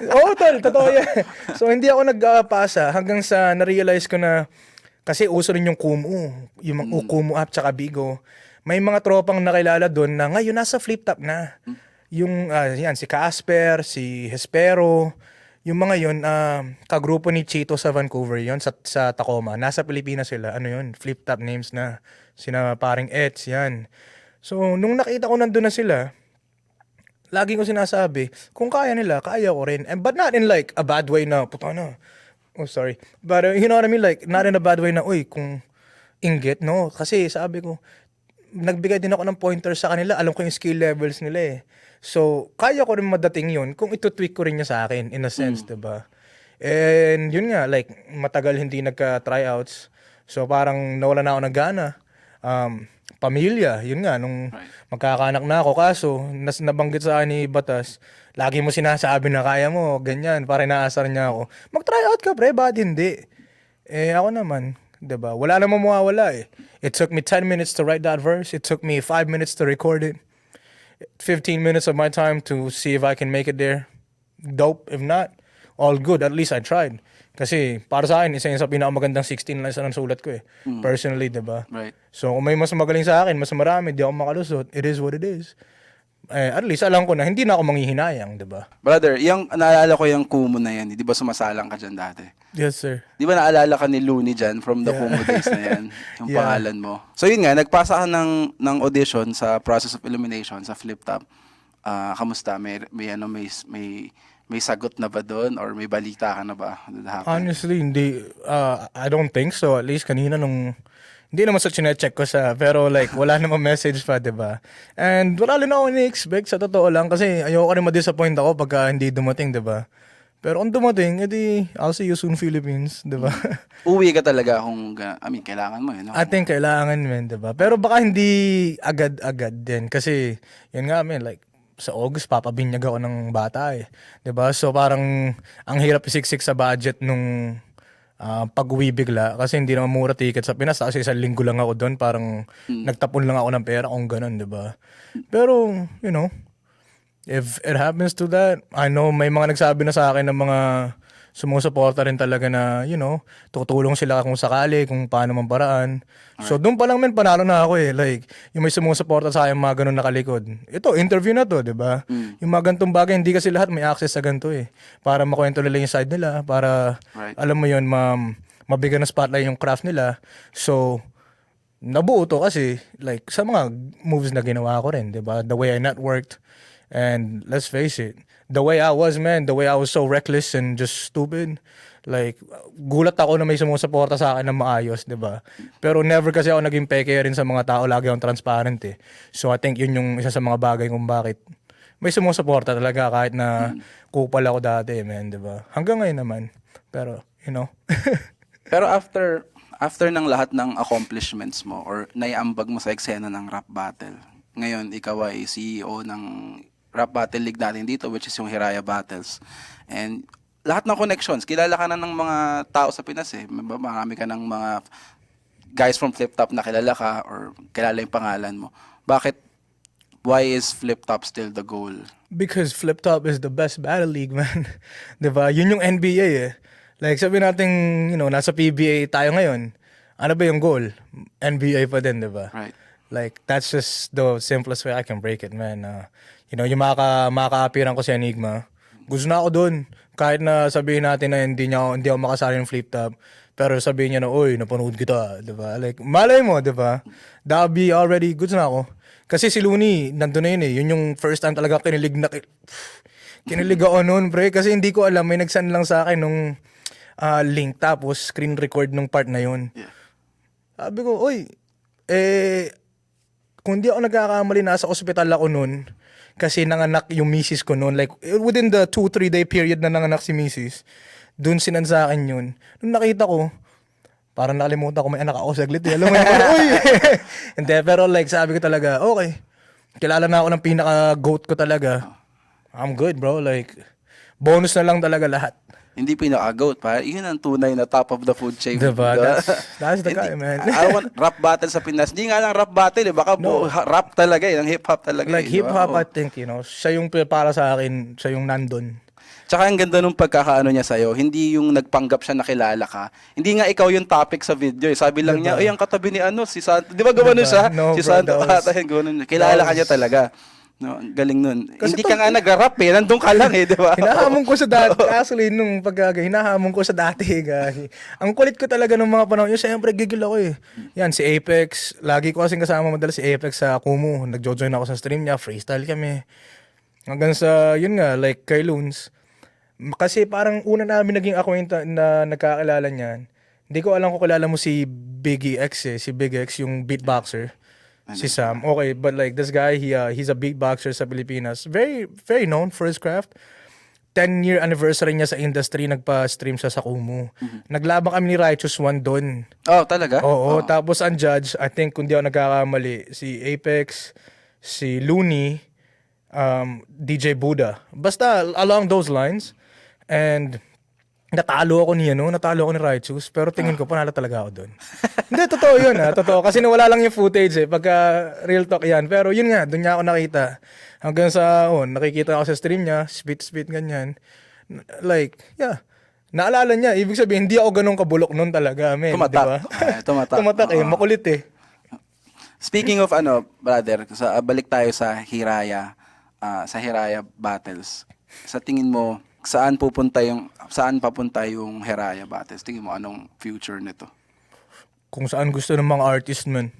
Oo, tol, totoo yan. So, hindi ako nagpasa hanggang sa na-realize ko na kasi uso rin yung Kumu, yung mga Kumu app tsaka Bigo. May mga tropang nakilala doon na ngayon nasa flip top na. Yung, yan, si Casper, si Hespero, yung mga yun, kagrupo ni Chito sa Vancouver yon sa Tacoma. Nasa Pilipinas sila, ano yun, flip top names na. Sina paring Eds, yan. So, nung nakita ko nandun na sila, lagi ko sinasabi, kung kaya nila, kaya ko rin. But not in like a bad way na, puta na. Oh, sorry. But you know what I mean? Like, not in a bad way na, uy, kung inggit, no? Kasi sabi ko, nagbigay din ako ng pointers sa kanila. Alam ko yung skill levels nila eh. So, kaya ko rin madating yun kung ito-tweak ko rin niya sa akin, in a sense, diba? And yun nga, like, matagal hindi nagka-tryouts. So, parang nawala na ako ng gana. Pamilya, yun nga, nung magkakanak na ako. Kaso, nabanggit sa akin ni Batas, lagi mo sinasabi na kaya mo, ganyan, parang naasar niya ako. Mag-tryout ka, pre, bakit hindi? Ako naman, diba? Wala namang mawawala eh. It took me 10 minutes to write that verse. It took me 5 minutes to record it. 15 minutes of my time to see if I can make it there. Dope. If not, all good. At least I tried. Kasi para sa akin, isa yun sa pinakamagandang 16 lines na sulat ko eh. Personally, diba? Right. So kung may mas magaling sa akin, mas marami, di ako makalusot, it is what it is. At least alam ko na hindi na ako manghihinayang, diba? Brother, yung naalala ko yung Kumu na yan, di ba sumasalang ka dyan dati? Yes, sir. Di ba naalala ka ni Looney dyan from the Kumu days na yan? Yung pangalan mo. So yun nga, nagpasa ka ng audition sa process of elimination sa Flip Top. Kamusta? May sagot na ba doon? Or may balita ka na ba? Honestly, hindi. I don't think so. At least kanina nung... Hindi naman sa chinecheck ko sa... Pero like, wala namang message pa, diba? And wala rin ako ni-expect sa totoo lang. Kasi ayoko rin ma-disappoint ako pagka hindi dumating, diba? Pero kung dumating, edi I'll see you soon, Philippines, diba? Uwi ka talaga kung... kailangan mo yun. No? I think kailangan, man, diba? Pero baka hindi agad-agad din. Kasi, yun nga, man, like, sa August, papabinyag ako ng bata eh. 'Di ba? So parang ang hirap isiksik sa budget nung pag-uwi bigla kasi hindi naman mura ticket sa Pinas kasi isang linggo lang ako doon, parang nagtapon lang ako ng pera kung ganun, 'di ba? Pero, you know, if it happens to that, I know may mga nagsabi na sa akin ng mga sumusuporta rin talaga na, you know, tutulong sila kung sakali, kung paano man paraan. So, doon pa lang men, panalo na ako eh. Like, yung may sumusuporta sa akin, mga ganun nakalikod. Ito, interview na to, di ba? Yung mga ganitong bagay, hindi kasi lahat may access sa ganito eh. Para makwento nila yung side nila, para, alam mo yun, mabigyan ng spotlight yung craft nila. So, nabuo to kasi, like, sa mga moves na ginawa ko rin, di ba? The way I networked. And let's face it, the way I was, man, the way I was so reckless and just stupid, like, gulat ako na may sumusuporta sa akin na maayos, di ba? Pero never kasi ako naging peke rin sa mga tao, lagi akong transparent eh. So I think yun yung isa sa mga bagay kung bakit may sumusuporta talaga kahit na kupal ako dati, man, di ba? Hanggang ngayon naman. Pero, you know. Pero after ng lahat ng accomplishments mo or naiambag mo sa eksena ng rap battle, ngayon ikaw ay CEO ng rap battle league natin dito, which is yung Hiraya Battles. And lahat ng connections, kilala ka na ng mga tao sa Pinas eh. Marami ka ng mga guys from Flip Top na kilala ka or kilala yung pangalan mo. Bakit? Why is Flip Top still the goal? Because Flip Top is the best battle league, man. Diba? Yun yung NBA eh. Like, sabi natin, you know, nasa PBA tayo ngayon. Ano ba yung goal? NBA pa din, diba? Right. Like, that's just the simplest way I can break it, man. You know, yung makaka-appearan ko sa Enigma, gusto na ako dun. Kahit na sabihin natin na hindi ako makasali ng Flip Top, pero sabihin niya na, oy, napanood kita, diba? Like, malay mo, diba? That'll be already, goods na ako. Kasi si Looney, nandun na yun eh. Yun yung first time talaga kinilig ako noon, pre. Kasi hindi ko alam, may nagsan lang sa akin nung link, tapos screen record nung part na yun. Yeah. Sabi ko, oy, kung di ako nagkakamali, nasa ospital ako noon kasi nanganak yung misis ko noon. Like, within the 2-3 day period na nanganak si misis, dun sinan sa akin yun. Nung nakita ko, parang nakalimutan ko may anak ako saglit. Alam mo yun, uy! Hindi, pero like, sabi ko talaga, okay, kilala na ako ng pinaka-goat ko talaga. I'm good, bro. Like, bonus na lang talaga lahat. Hindi pinaka-goat, pa. Yun ang tunay na top of the food chain. Diba? That's the guy, man. I want rap battle sa Pinas. Hindi nga lang rap battle, eh. Baka rap talaga, eh. Ang hip-hop talaga. Like, eh, hip-hop, diba? I think, siya yung para sa akin, siya yung nandun. Tsaka ang ganda nung pagkakaano niya sa'yo, hindi yung nagpanggap siya nakilala ka. Hindi nga ikaw yung topic sa video. Eh. Sabi lang niya, ay, ang katabi ni si Santo. Di ba gawin siya? No, si bro, Santo ata, gawin niya. Kilala ka niya talaga. No, ang galing nun. Kasi Hindi ka nga nag-rap eh. Nandun ka lang eh, di ba? Hinahamon ko sa dati. Actually, nung hinahamon ko sa dati, gagi. Ang kulit ko talaga nung mga panahon yun. Siyempre, gigil ako eh. Yan, si Apex. Lagi ko kasing kasama madalas si Apex sa Kumu. Nagjo-join ako sa stream niya. Freestyle kami. Hanggang sa, yun nga, like kay Loons. Kasi parang una namin naging acquaintance na nagkakilala niyan. Hindi ko alam kung kilala mo si Biggie X eh. Si Big X, yung beatboxer. Si Sam. Okay, but like this guy, he's a beatboxer sa Pilipinas. Very, very known for his craft. 10-year anniversary niya sa industry, nagpa-stream siya sa Kumu. Naglaban kami ni Righteous One doon. Oh, talaga? Oo, tapos ang judge, I think kung di ako nagkakamali, si Apex, si Looney, DJ Buddha. Basta along those lines. And natalo ako ni Righteous, pero tingin ko panalo talaga ako doon. Hindi, totoo yun totoo. Kasi nawala lang yung footage pagka real talk yan. Pero yun nga, doon niya ako nakita. Hanggang sa, nakikita ako sa stream niya, spit, ganyan. Like, yeah. Naalala niya, ibig sabihin, hindi ako ganun kabulok noon talaga, men. Tumatak. Diba? Tumatak makulit eh. Speaking of brother, balik tayo sa Hiraya battles. Sa tingin mo, saan papunta yung Hiraya battles? Tingin mo anong future nito? Kung saan gusto ng mga artist, man.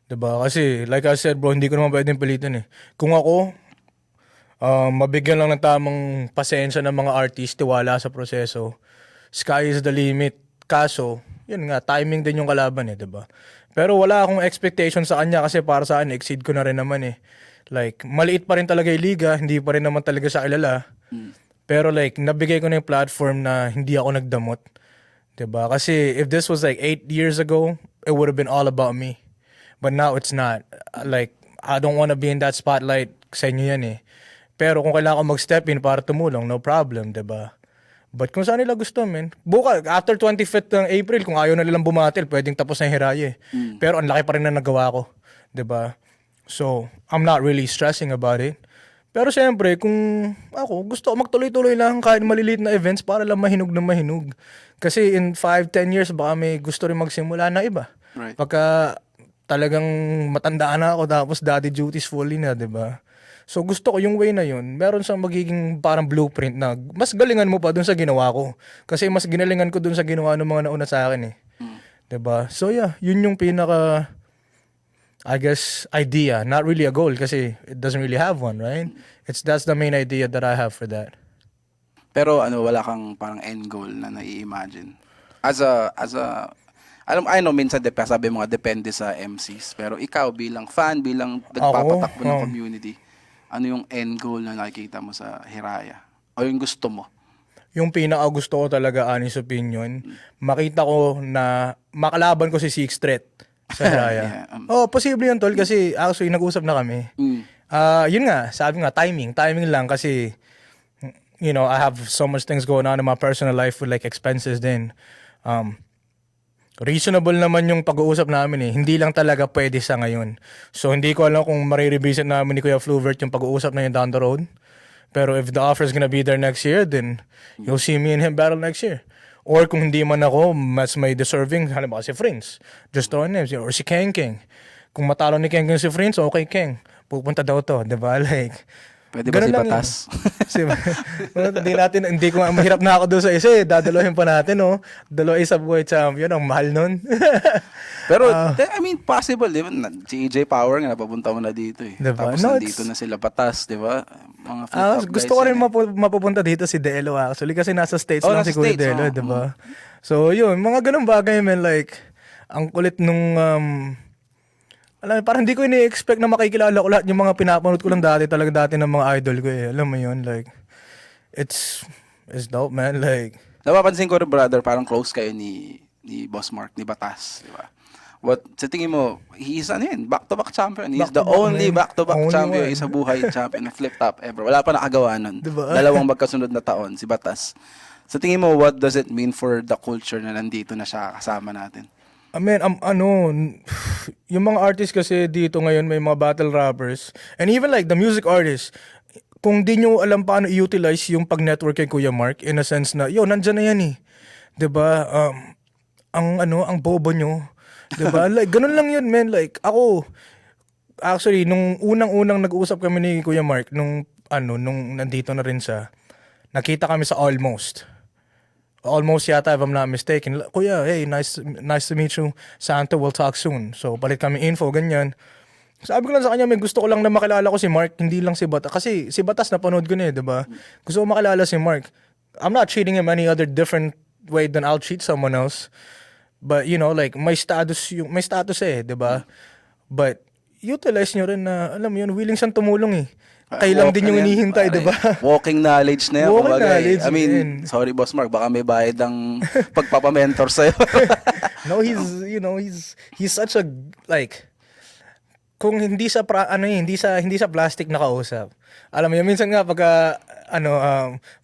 Diba? Kasi, like I said, bro, hindi ko naman pwedeng pilitin eh. Kung ako, mabigyan lang ng tamang pasensya ng mga artist, tiwala sa proseso, sky is the limit. Kaso, yun nga, timing din yung kalaban eh, diba? Pero wala akong expectation sa kanya kasi para sa akin, exceed ko na rin naman eh. Like, maliit pa rin talaga yung liga, hindi pa rin naman talaga siya kilala. Pero like, nabigay ko na yung platform na hindi ako nagdamot. Diba? Kasi if this was like 8 years ago, it would have been all about me. But now it's not. Like, I don't want to be in that spotlight. Sa inyo yan eh. Pero kung kailangan ko mag-step in para tumulong, no problem, diba? But kung saan nila gusto, man. Bukas, after 25th ng April, kung ayaw na nilang bumatil, pwedeng tapos na yung Hiraya eh. Pero ang laki pa rin na nagawa ko. Diba? So, I'm not really stressing about it. Pero siyempre, kung ako, gusto ko magtuloy-tuloy lang kahit maliliit na events para lang mahinog na mahinog. Kasi in 5-10 years, baka may gusto rin magsimula na iba. Right. Pagka talagang matandaan na ako tapos daddy duties fully na, diba? So gusto ko yung way na yun, meron siyang magiging parang blueprint na mas galingan mo pa dun sa ginawa ko. Kasi mas ginalingan ko dun sa ginawa ng mga nauna sa akin eh. Diba? So yeah, yun yung pinaka, I guess, idea. Not really a goal kasi it doesn't really have one, right? That's the main idea that I have for that. Pero wala kang parang end goal na nai-imagine. I know minsan sabi mo nga depende sa MCs, pero ikaw bilang fan, bilang nagpapatakbo ng community, ano yung end goal na nakikita mo sa Hiraya? O yung gusto mo? Yung pinaka gusto ko talaga, honest opinion, makita ko na makalaban ko si Six Threat sa Hiraya. Posible yun, tol, kasi actually nag-usap na kami. Yun nga, sabi nga, timing lang kasi, you know, I have so much things going on in my personal life with like expenses din. Reasonable naman yung pag-uusap namin eh. Hindi lang talaga pwede sa ngayon. So hindi ko alam kung marirevisit namin ni Kuya Fluvert yung pag-uusap na yun down the road. Pero if the offer is gonna be there next year, then you'll see me and him battle next year. Or kung hindi man ako, mas may deserving, halimbawa si Friends. Just throwing names. Or si Keng Keng. Kung matalo ni Keng Keng si Friends, okay Keng. Pupunta daw to, diba? Like, pwede ba si Batas? Hindi ko mahirap na ako doon sa isa eh. Dadalohin pa natin, no? Dalawa isa buhay champion. Ang mahal nun. Pero, I mean, possible, di ba? Si EJ Power nga, napapunta mo na dito eh. Diba? Tapos nandito na sila Batas, di ba? Mga flip-top gusto ko rin mapupunta dito si Delo actually kasi nasa States lang si Kuya Delo, di ba? So, yun. Mga ganun bagay, man. Like, ang kulit nung alam mo, parang hindi ko ini-expect na makikilala ko lahat yung mga pinapanood ko lang dati ng mga idol ko eh. Alam mo yun, like, it's dope, man. Like, Napapansin ko rin, brother, parang close kayo ni Boss Mark, ni Batas, di ba? What, sa tingin mo, he's ano yun, back-to-back champion. He's the Back-to-back, only man. back-to-back Only champion, one. isa buhay champion na flip-top ever. Wala pa nakagawa nun. Diba? Dalawang magkasunod na taon, si Batas. Sa tingin mo, what does it mean for the culture na nandito na siya kasama natin? I mean, yung mga artists kasi dito ngayon may mga battle rappers and even like the music artists, kung di nyo alam paano i-utilize yung pag-network kay Kuya Mark in a sense na, nandyan na yan eh. 'Di ba? Ang bobo nyo. 'Di ba? Like, ganun lang yun, man. Like, ako, actually, nung unang-unang nag-uusap kami ni Kuya Mark, nung nandito na rin siya, nakita kami sa Almost yata, if I'm not mistaken. Kuya, hey, nice to meet you. Santo, we'll talk soon. So, palit kami info, ganyan. Sabi ko lang sa kanya, may gusto ko lang na makilala ko si Mark, hindi lang si Batas. Kasi si Batas napanood ko na eh, di ba? Gusto ko makilala si Mark. I'm not treating him any other different way than I'll treat someone else. But, like, may status eh, di ba? But, utilize nyo rin na, alam mo yun, willing siyang tumulong eh. Kailang din yung hinihintay, di ba? Walking knowledge na yan. Walking kumbaga, knowledge, I mean, man. sorry Boss Mark, baka may bayad ang pagpapamentor sa'yo. No, he's such a, like, kung hindi sa hindi sa plastic na kausap. Alam mo yun, minsan nga pagka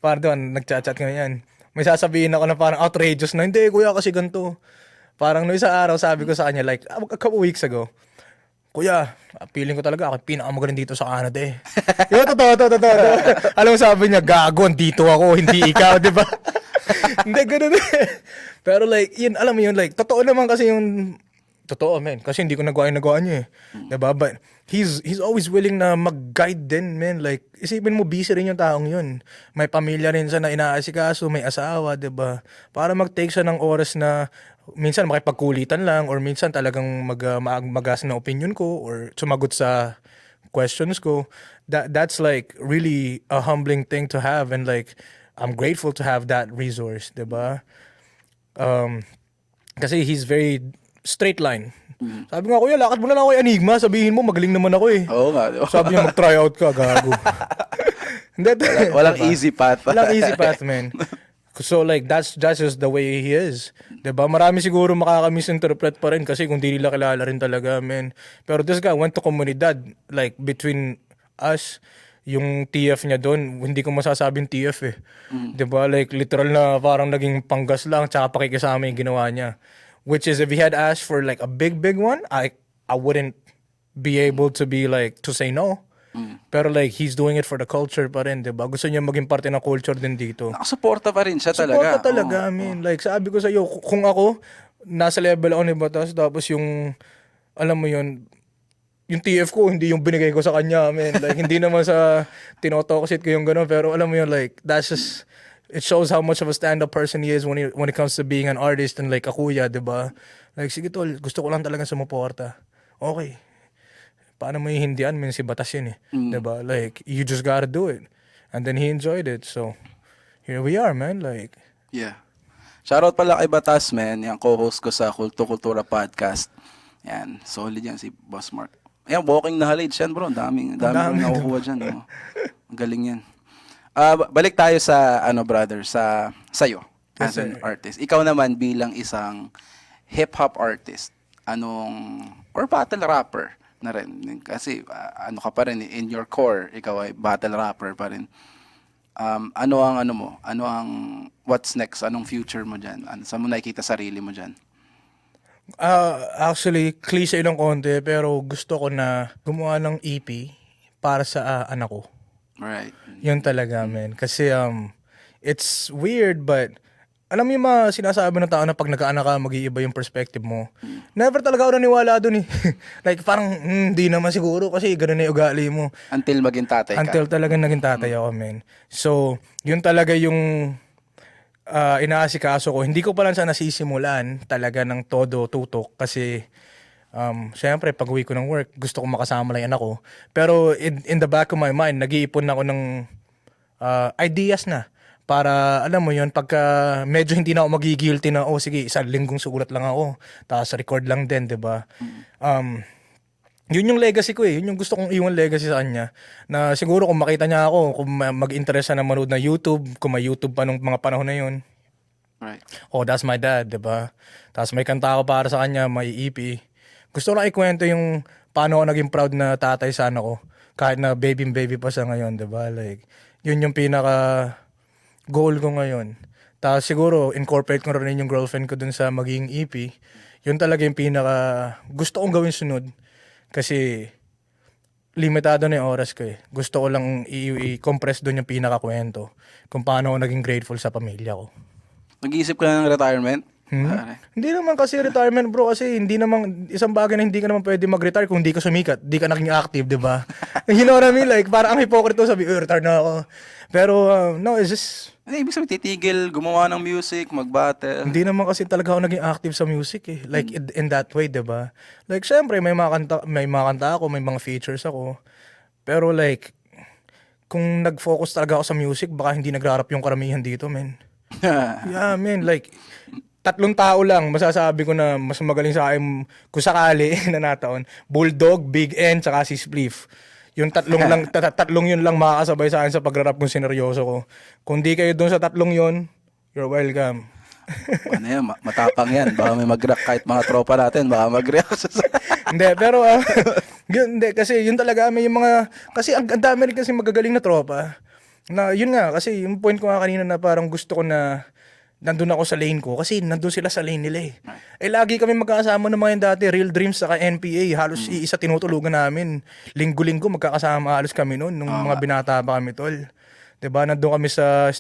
parang nagchat-chat nga yan. May sasabihin ako na parang outrageous na, hindi kuya kasi ganito. Parang no isang araw sabi ko sa kanya like a couple weeks ago, kuya, feeling ko talaga ako pinakamagaling dito sa Canada eh. Yung totoo. Alam mo sabi niya, gago, dito ako, hindi ikaw, di ba? Hindi, ganun eh. Pero like, yun, alam mo yun, like, totoo naman kasi yung, totoo, man. Kasi hindi ko nagawa niya eh. Diba? But he's always willing na mag-guide din, man. Like, isipin mo, busy rin yung taong yun. May pamilya rin siya na inaasikaso, may asawa, diba? Para mag-take siya ng oras na minsan makipagkulitan lang or minsan talagang mag-agas ng opinion ko or sumagot sa questions ko. That's like really a humbling thing to have and like, I'm grateful to have that resource, diba? Kasi he's very straight line. Sabi nga, kuya, lakad mo na lang ako yung Enigma. Sabihin mo, magaling naman ako eh. Oo nga. Diba? Sabi niya, mag-try out ka, gago. Walang easy path. Walang easy path, man. So like, that's just the way he is. Diba? Marami siguro makaka-misinterpret pa rin kasi kung di nila kilala rin talaga, man. Pero this guy went to Comunidad. Like, between us, yung TF niya doon, hindi ko masasabing TF eh. Diba? Like, literal na parang naging panggas lang tsaka pakikisama yung ginawa niya. Which is, if he had asked for like a big one, I wouldn't be able to be like, to say no. Pero like, he's doing it for the culture pa rin, diba? Gusto niya maging parte ng culture din dito. Nakasuporta pa rin siya talaga. Suporta talaga, I mean. Like, sabi ko sa'yo, kung ako, nasa level ako ni Batas, tapos yung, alam mo yun, yung TF ko, hindi yung binigay ko sa kanya, man. Like, hindi naman sa tinotoxit ko yung gano'n, pero alam mo yun, like, that's just, it shows how much of a stand-up person he is when it comes to being an artist and like a kuya, diba? Like, sige tol, gusto ko lang talaga sumuporta. Okay. Paano mo hihindihan? Si Batas yun eh. Diba? Like, you just gotta do it. And then he enjoyed it. So, here we are, man. Like, yeah. Shoutout pala kay Batas, man. Yung co-host ko sa Kulto Kultura Podcast. Yan. Solid yan si Boss Mark. Yan, walking knowledge yan, bro. Daming nakukuha dyan. No? Galing yan. Balik tayo sa, brother, sa'yo. As an artist. Ikaw naman bilang isang hip-hop artist. Or battle rapper na rin. Kasi, ka pa rin, in your core, ikaw ay battle rapper pa rin. What's next? Anong future mo dyan? Saan mo nakikita sarili mo dyan? Actually, cliche ng konti, pero gusto ko na gumawa ng EP para sa anak ko. Right. Yun talaga, man. Kasi, it's weird, but alam mo yung mga sinasabi ng tao na pag nagkaanak ka, mag-iiba yung perspective mo. Never talaga ako naniwala dun eh. Like, parang, hindi naman siguro kasi ganun na yung ugali mo. Until maging tatay ka. Until talaga naging tatay ako, man. So, yun talaga yung inaasikaso ko. Hindi ko pa lang siya nasisimulan talaga ng todo tutok kasi syempre, pag uwi ko ng work, gusto ko makasama lang yung anak ko. Pero in the back of my mind, nag-iipon ako ng ideas na. Para, alam mo yun, pagka medyo hindi na ako magigilty na, sige, isang linggong sugulat lang ako. Tapos record lang din, diba? Yun yung legacy ko eh. Yun yung gusto kong iwan legacy sa kanya. Na siguro kung makita niya ako, kung mag-interest na manood na YouTube, kung may YouTube pa nung mga panahon na yun, Right. oh, that's my dad, di ba? Tapos may kanta ako para sa kanya, may EP. Gusto ko lang ikwento yung paano ako naging proud na tatay sa anak ko. Kahit na baby pa siya ngayon, di ba? Like, yun yung pinaka goal ko ngayon. Tapos siguro, incorporate ko rin yung girlfriend ko dun sa magiging EP. Yun talaga yung pinaka gusto kong gawin sunod. Kasi limitado na yung oras ko eh. Gusto ko lang i-compress dun yung pinaka-kwento kung paano ako naging grateful sa pamilya ko. Nag-iisip ka na ng retirement? Pare. Hindi naman kasi retirement bro kasi hindi naman isang bagay na hindi ka naman pwede mag-retire kung hindi ka sumikat, hindi ka naging active, 'di ba? You know what I mean? Like parang ang hypocrite sabi, retire na ako. Pero no, it's just Ibig sabihin, titigil, gumawa ng music, mag-battle. hindi naman kasi talaga ako naging active sa music eh. Like in that way, 'di ba? Like syempre may mga kanta ako, may mga features ako. Pero like kung nag-focus talaga ako sa music, baka hindi nagrarap yung karamihan dito, men. Yeah, man, like, 3 tao lang, masasabi ko na mas magaling sa akin kung sakali na nataon. Bulldog, Big N, tsaka si Spliff. Yung tatlong lang, tatlong yun lang makakasabay sa akin sa pagrarap kung sineryoso ko. Kung di kayo doon sa tatlong yun, you're welcome. Ano yan, matapang yan. Baka may mag-react kahit mga tropa natin, baka mag-react. Hindi, pero, hindi, kasi yun talaga, may yung mga, kasi ang dami rin kasi magagaling na tropa. Na yun nga kasi yung point ko nga kanina na parang gusto ko na nandun ako sa lane ko kasi nandun sila sa lane nila eh. Eh lagi kami magkakasama ng mga yun dati, Real Dreams saka NPA, halos isa tinutulugan namin. Linggo-linggo magkakasama halos kami noon nung mga binata pa kami tol. 'Di ba? Nandun kami sa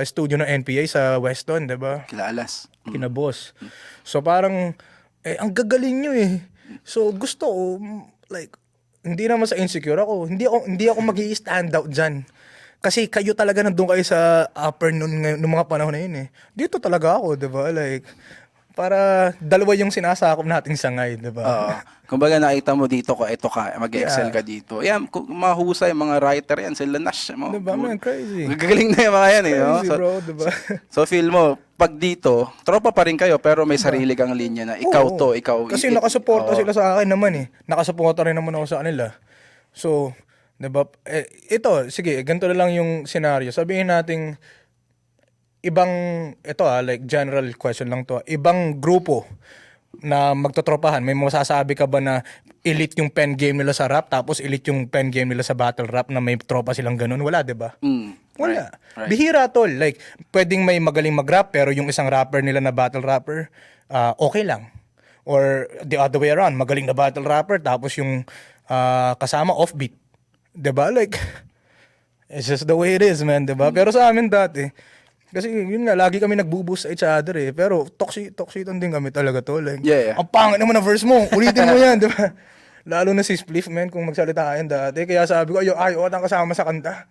studio ng NPA sa Weston, 'di ba? Kilaalas. Kina boss. So parang ang gagaling nyo eh. So gusto ko like hindi naman sa insecure ako. Hindi ako magi-stand out diyan. Kasi kayo talaga nandun kayo sa upper nung mga panahon na yun eh. Dito talaga ako, di ba? Like, para dalawa yung sinasakop nating sangay, di ba? Oo. Kumbaga nakita mo dito ka, ito ka, mag-excel ka dito. Yan, mahusay mga writer yan, sila Nash. Di ba, man? Crazy. Gagaling na yung mga yan eh. No? Crazy, bro, di ba? So feel mo, pag dito, tropa pa rin kayo, pero may sarili kang linya na ikaw Oo. to, ikaw. Kasi nakasuporta sila sa akin naman eh. Nakasuporta rin naman ako sa kanila. So, diba? Ito, sige, ganito na lang yung scenario. Sabihin nating ibang, like general question lang to. Ibang grupo na magtotropahan. May masasabi ka ba na elite yung pen game nila sa rap tapos elite yung pen game nila sa battle rap na may tropa silang ganun? Wala, diba? Wala. Right. Bihira tol. Like, pwedeng may magaling mag-rap pero yung isang rapper nila na battle rapper, okay lang. Or the other way around, magaling na battle rapper tapos yung kasama offbeat. 'Di ba? Like, it's just the way it is, man, 'di ba? Pero sa amin dati, kasi yun nga, lagi kami nagbo-boost sa each other eh. Pero toxiton din kami talaga to. Like, Yeah. ang pangit naman ng verse mo, ulitin mo yan, 'di ba? Lalo na si Spliff, man, kung magsalita yan dati. Kaya sabi ko, ayaw atang kasama sa kanta.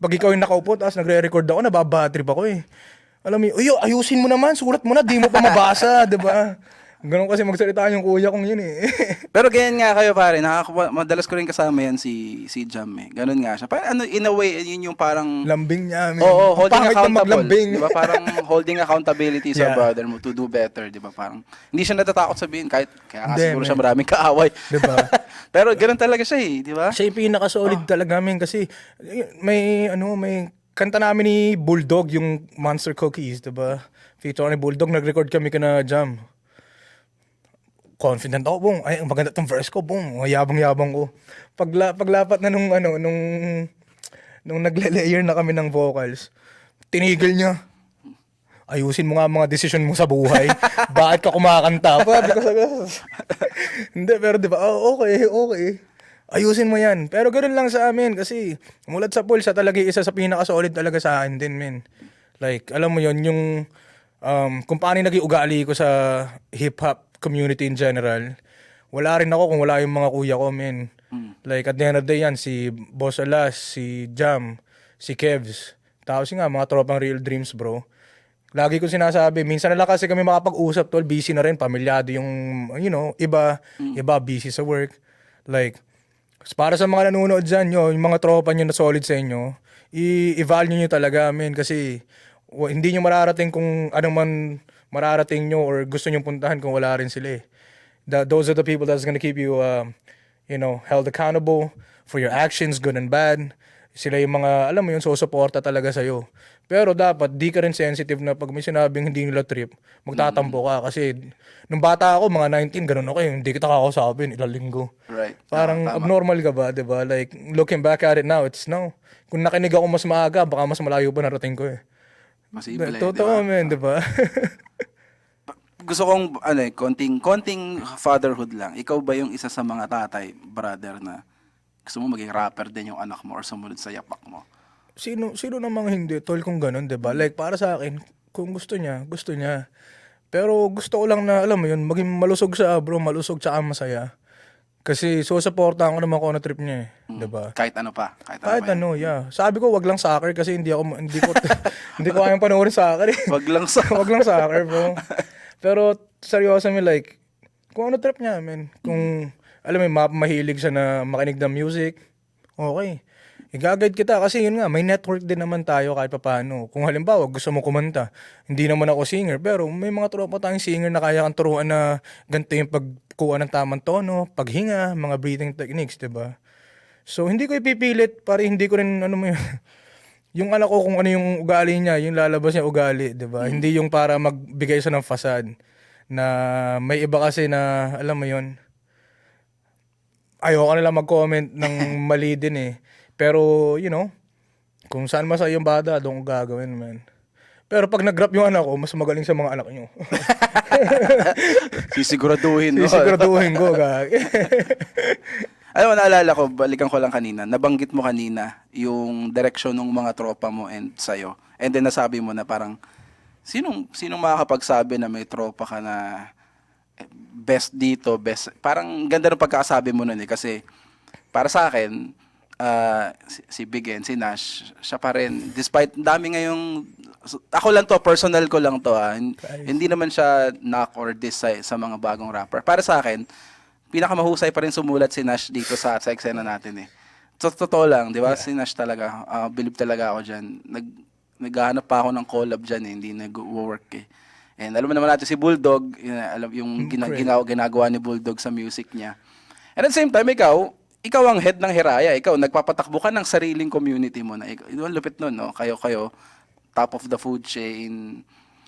Pag ikaw yung nakaupo, tapos nagre-record ako, nababatrip ako eh. Alam mo, ayusin mo naman, sulat mo na, di mo pa mabasa, 'di ba? Ganun kasi magsalita yung kuya kong yun eh. Pero ganyan nga kayo pare, madalas ko rin kasama yan si Jam eh. Ganun nga siya. Parang in a way, yun yung parang Lambing niya. Oo, holding Pangit na accountable. maglambing. Di ba? Parang holding accountability sa Yeah. brother mo to do better, di ba? Parang hindi siya natatakot sabihin kahit kaya nga Hindi, siguro man. siya maraming kaaway. Di ba? Pero ganun talaga siya eh, di ba? Siya yung pinaka-solid talaga namin kasi may kanta namin ni Bulldog, yung Monster Cookies, diba? Feature ni Bulldog, nag-record kami kana Jam. Confident ako, bong. Ay, maganda tong verse ko, bong. Yabang-yabang ko. Paglapat na nung nagle-layer na kami ng vocals, tinigil niya. Ayusin mo nga mga desisyon mo sa buhay. Bakit ka kumakanta? Hindi, pero di ba? Okay. Ayusin mo yan. Pero ganoon lang sa amin kasi mulat sa pool, siya talaga isa sa pinaka-solid talaga sa akin din, men. Like, alam mo yon yung kung paano naging ugali ko sa hip-hop community in general, wala rin ako kung wala yung mga kuya ko, men. Like, at the end of the day yan, si Boss Alas, si Jam, si Kevs, tapos nga, mga tropang Real Dreams, bro. Lagi ko sinasabi, minsan na lang kasi kami makapag-usap, tol, busy na rin, pamilyado yung, iba busy sa work. Like, para sa mga nanonood dyan, yung mga tropa nyo na solid sa inyo, i-value nyo talaga, men, kasi hindi nyo mararating kung anong man mararating nyo or gusto nyo puntahan kung wala rin sila eh. Those are the people that's gonna keep you held accountable for your actions, good and bad. Sila yung mga, alam mo yun, susuporta talaga sa'yo. Pero dapat, di ka rin sensitive na pag may sinabing hindi nila trip, magtatampo ka. Kasi, nung bata ako, mga 19, ganun ako hindi kita kakausapin, ilang linggo. Right. Parang Tama. abnormal ka ba, di ba? Like, looking back at it now, it's no. Kung nakinig ako mas maaga, baka mas malayo pa narating ko eh. Posible, Totoo, di ba? man, di ba? Gusto kong, konting fatherhood lang. Ikaw ba yung isa sa mga tatay, brother, na gusto mo maging rapper din yung anak mo or sumunod sa yapak mo? Sino namang hindi, tol, kung ganun, di ba? Like, para sa akin, kung gusto niya, gusto niya. Pero gusto ko lang na, alam mo yun, maging malusog siya, bro, malusog tsaka masaya. Kasi, supportahan ko naman kung ano trip niya eh, di ba? Kahit ano pa. Kahit ano, yeah. Sabi ko, wag lang soccer kasi hindi ko hindi ko kayang panoorin soccer eh. Wag lang sa... Wag lang soccer, bro. Pero, seryoso mi, like, kung ano trip niya, man. Kung, alam mo, mahilig siya na makinig ng music, okay. I-guide kita kasi yun nga, may network din naman tayo kahit papaano. Kung halimbawa, gusto mo kumanta, hindi naman ako singer, pero may mga tropa tayong singer na kaya kang turuan na ganito yung pagkuha ng tamang tono, paghinga, mga breathing techniques, diba? So, hindi ko ipipilit para hindi ko rin, ano mo yun, yung anak ko kung ano yung ugali niya, yung lalabas niya ugali, diba? Hindi yung para magbigay siya ng fasad na may iba kasi na, alam mo yun, ayoko na lang mag-comment ng mali din eh. Pero, kung saan masaya yung bata, doon ko gagawin, man. Pero pag nag-rap yung anak ko, mas magaling sa mga anak nyo. Sisiguraduhin, no? Sisiguraduhin ko, gag. Alam mo, naalala ko, balikan ko lang kanina, nabanggit mo kanina yung direksyon ng mga tropa mo and sa'yo. And then nasabi mo na parang, sinong makakapagsabi na may tropa ka na best dito, best... Parang ganda ng pagkakasabi mo nun eh. Kasi para sa akin, si Big N, si Nash, siya pa rin. Despite, dami ngayong... Ako lang to, personal ko lang to. Hindi naman siya knock or diss sa mga bagong rapper. Para sa akin, pinakamahusay pa rin sumulat si Nash dito sa eksena natin eh. Totoo lang, di ba? Yeah. Si Nash talaga, believe talaga ako dyan. Naghahanap pa ako ng collab dyan eh, hindi nag-work eh. And alam mo naman natin si Bulldog, alam yung ginagawa ni Bulldog sa music niya. And at the same time, ikaw ang head ng Hiraya. Ikaw, nagpapatakbo ka ng sariling community mo na. Ikaw, lupit nun, no? Kayo, top of the food chain.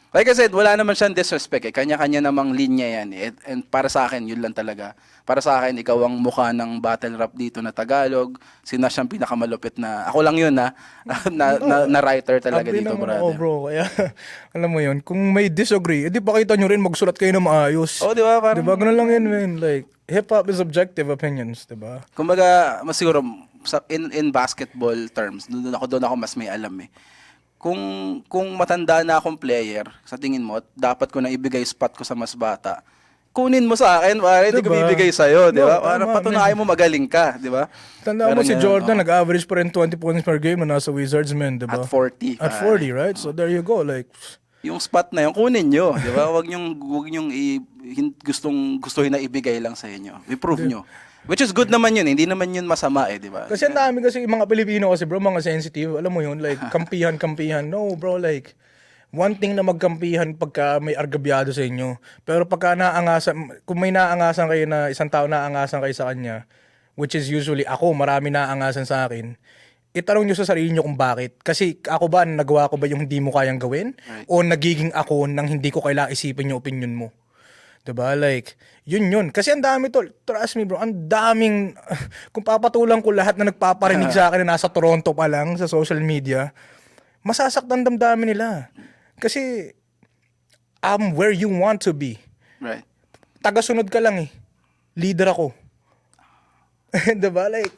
Like I said, wala naman siyang disrespect eh. Kanya-kanya namang linya yan eh. And para sa akin, yun lang talaga. Para sa akin, ikaw ang mukha ng battle rap dito na Tagalog. Si Nash ang pinakamalupit na, ako lang yun na writer talaga dito, brother. Oh, bro. Kaya, alam mo yun, kung may disagree, edi pakita nyo rin, magsulat kayo na maayos. Oh, di ba? Parang, diba? Ganun lang yun, man. Like, hip-hop is objective opinions, diba? Kumbaga, mas siguro, in basketball terms, doon ako mas may alam eh. Kung matanda na akong player, sa tingin mo, dapat ko na ibigay spot ko sa mas bata. Kunin mo sa akin, pare, hindi ko bibigay sa'yo, di ba? Para patunayan mo magaling ka, di ba? Tanda mo si Jordan, nag-average pa rin 20 points per game na nasa Wizards, man, di ba? At 40. At 40, right? So there you go, like... Yung spot na yun, kunin nyo, di ba? Huwag nyong gustuhin na ibigay lang sa inyo. I-prove nyo. Which is good naman yun, hindi naman yun masama eh, di ba? Kasi ang dami kasi mga Pilipino kasi bro, mga sensitive, alam mo yun, like kampihan. No bro, like one thing na magkampihan pagka may argabyado sa inyo. Pero pagka naangasan, kung may naangasan kayo na isang tao naangasan kayo sa kanya, which is usually ako, marami naangasan sa akin, itanong nyo sa sarili nyo kung bakit. Kasi ako ba, nagawa ko ba yung hindi mo kayang gawin? Right. O nagiging ako nang hindi ko kailangang isipin yung opinion mo? Diba? Like, yun. Kasi ang dami to. Trust me bro, ang daming, kung papatulang ko lahat na nagpaparinig sa akin na nasa Toronto pa lang sa social media, masasaktan damdamin nila. Kasi, I'm where you want to be. Right. Tagasunod ka lang eh. Leader ako. Diba? Like,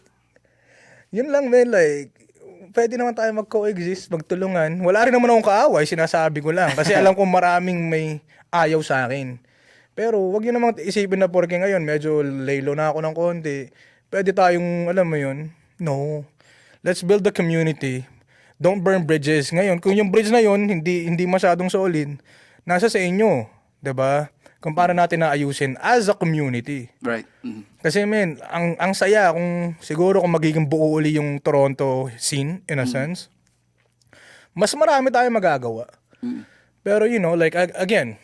yun lang man, like, pwede naman tayo mag-coexist, magtulungan. Wala rin naman akong kaaway, sinasabi ko lang. Kasi alam ko maraming may ayaw sa akin. Pero wag yun namang isipin na porke ngayon, medyo laylo na ako ng konti. Pwede tayong, alam mo yun, no. Let's build the community. Don't burn bridges. Ngayon, kung yung bridge na yun, hindi masyadong solid, nasa sa inyo. 'Di ba? Kung paano natin naayusin as a community. Right. Mm-hmm. Kasi men, ang saya kung siguro kung magiging buo uli yung Toronto scene in a sense. Mas marami tayong magagawa. Pero like again,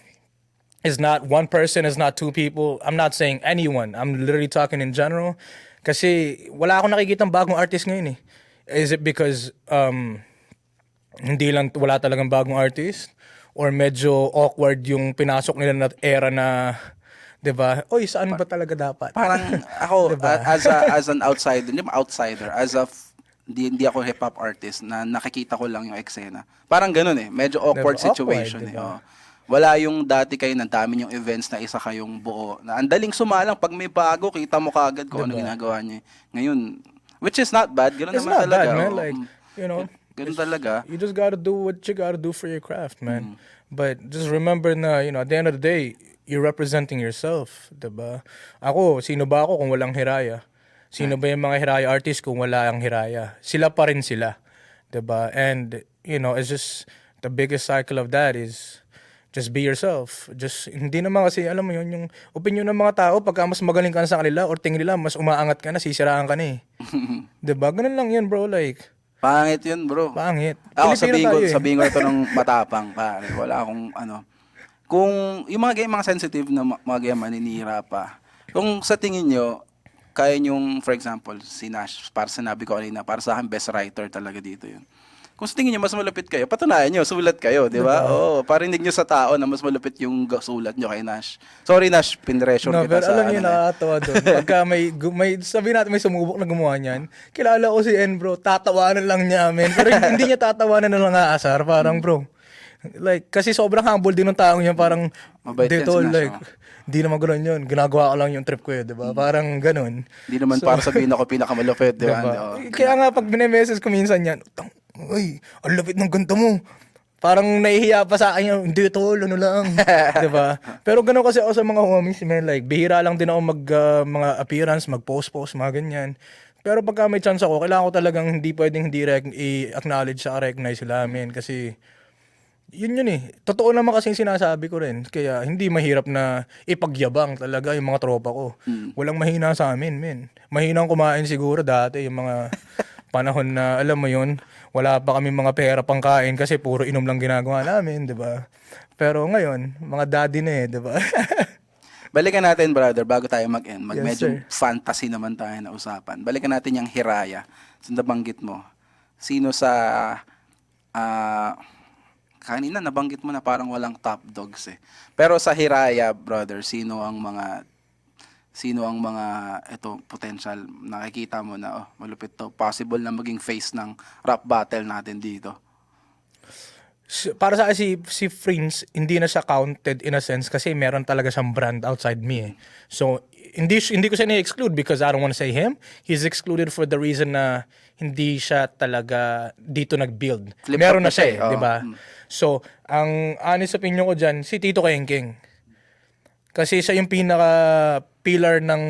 it's not one person, it's not two people. I'm not saying anyone. I'm literally talking in general. Kasi wala akong nakikitang bagong artist ngayon eh. Is it because hindi lang wala talagang bagong artist or medyo awkward yung pinasok nila na era na 'di ba? Oy, saan ba talaga dapat? Parang ako, Diba? as an outsider, hindi mo outsider, hindi ako hip-hop artist na nakikita ko lang yung eksena. Parang ganun eh. Medyo awkward Diba? situation Awkward, eh. diba? Oh. Wala yung dati kayo, ang dami yung events na isa kayong buo. Na ang daling sumalang, pag may bago, kita mo kaagad kung ano Diba? ginagawa niya. Ngayon, which is not bad. Ganun It's naman not talaga. bad, man. oh. Like, you know, Ganun talaga. you just gotta do what you gotta do for your craft, man. But just remember na, at the end of the day, you're representing yourself, diba? Ako, sino ba ako kung walang Hiraya? Sino ba yung mga Hiraya artists kung wala ang Hiraya? Sila pa rin sila, diba? And, it's just, the biggest cycle of that is, just be yourself. Just, hindi naman kasi, alam mo yun, yung opinion ng mga tao, pagka mas magaling ka na sa kanila, or tingin nila, mas umaangat ka na, sisiraan ka na eh. Diba? Ganun lang yun, bro. Like, Pangit yun, bro. pangit. Ako, Pilipino tayo eh. sabihin ko ito ng matapang, pare. Wala akong, kung yung mga game, mga sensitive na mga game, maninira pa. Kung sa tingin nyo, kaya nyong, for example, si Nash, para sinabi ko kanina, para sa akin, best writer talaga dito yun. Kung sa tingin nyo, mas malupit kayo, patunayan nyo, sulat kayo, di ba? Oo, parinig nyo sa tao na mas malupit yung sulat nyo kay Nash. Sorry, Nash, pinressure No, kita pero sa alam niyo, na. nakakatawa doon. Pagka may sabi natin may sumubok na gumawa niyan, kilala ko si En, bro, tatawanan lang niya, men. Pero hindi niya tatawanan na lang aasar, parang, bro. Like, kasi sobrang humble din ng taong yan, parang, Mabait yan dito, si Nash, like, hindi naman gano'n yun. Ginagawa ko lang yung trip ko yun, di ba? Parang ganun. Hindi naman para sabihin ako pinakamalupit, di ba? Diba? Oo. Kaya nga, pag binemessage ko minsan yan, uy, ang lapit ng ganito mo. Parang nahihiya pa sa akin yun, hindi tol, ano lang. Diba? Pero gano'n kasi ako sa mga homies, man. Like, bihira lang din ako mga appearance, mag-post, mga ganyan. Pero pagka may chance ako, kailangan ko talagang hindi pwedeng hindi i-acknowledge sa recognize sila, man. Kasi, yun eh. Totoo naman kasi yung sinasabi ko rin. Kaya hindi mahirap na ipagyabang talaga yung mga tropa ko. Walang mahina sa amin, men. Mahinang kumain siguro dati yung mga panahon na, alam mo yun, wala pa kami mga pera pang kain kasi puro inom lang ginagawa namin, di ba? Pero ngayon, mga daddy na eh, di ba? Balikan natin, brother, bago tayo mag-end. Yes, Medyo sir. fantasy naman tayo na usapan. Balikan natin yung Hiraya. So, nabanggit mo. Sino sa... kanina nabanggit mo na parang walang top dogs eh. Pero sa Hiraya, brother, sino ang mga potential nakikita mo na malupit to, possible na maging face ng rap battle natin dito? Para sa akin, si Prince, hindi na siya counted in a sense kasi meron talaga siyang brand outside me eh. So, hindi ko siya ni-exclude because I don't want to say him. He's excluded for the reason na hindi siya talaga dito nag-build. Flip Meron top na siya eh, oh. di ba? So, ang honest opinion ko dyan, si Tito Kengkeng. Kasi siya yung pinaka-pillar ng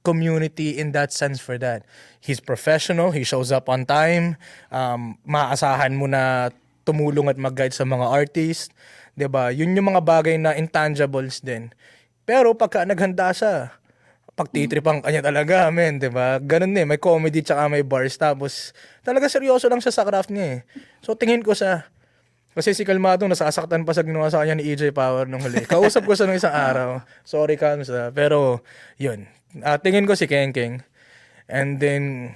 community in that sense for that. He's professional, he shows up on time, maaasahan mo na tumulong at mag-guide sa mga artist, 'di ba? Yun yung mga bagay na intangibles din. Pero pagka naghanda siya, pagtitripang kanya talaga, men, 'di ba? Ganun may comedy tsaka may bars tapos talaga seryoso lang siya sa craft niya eh. So tingin ko sa kasi si Kalmado nasasaktan pa sa ginawa sa kanya ni EJ Power nung huli. Kausap ko siya nung isang araw. Sorry Kamsa, pero yun. Tingin ko si Kengkeng. And then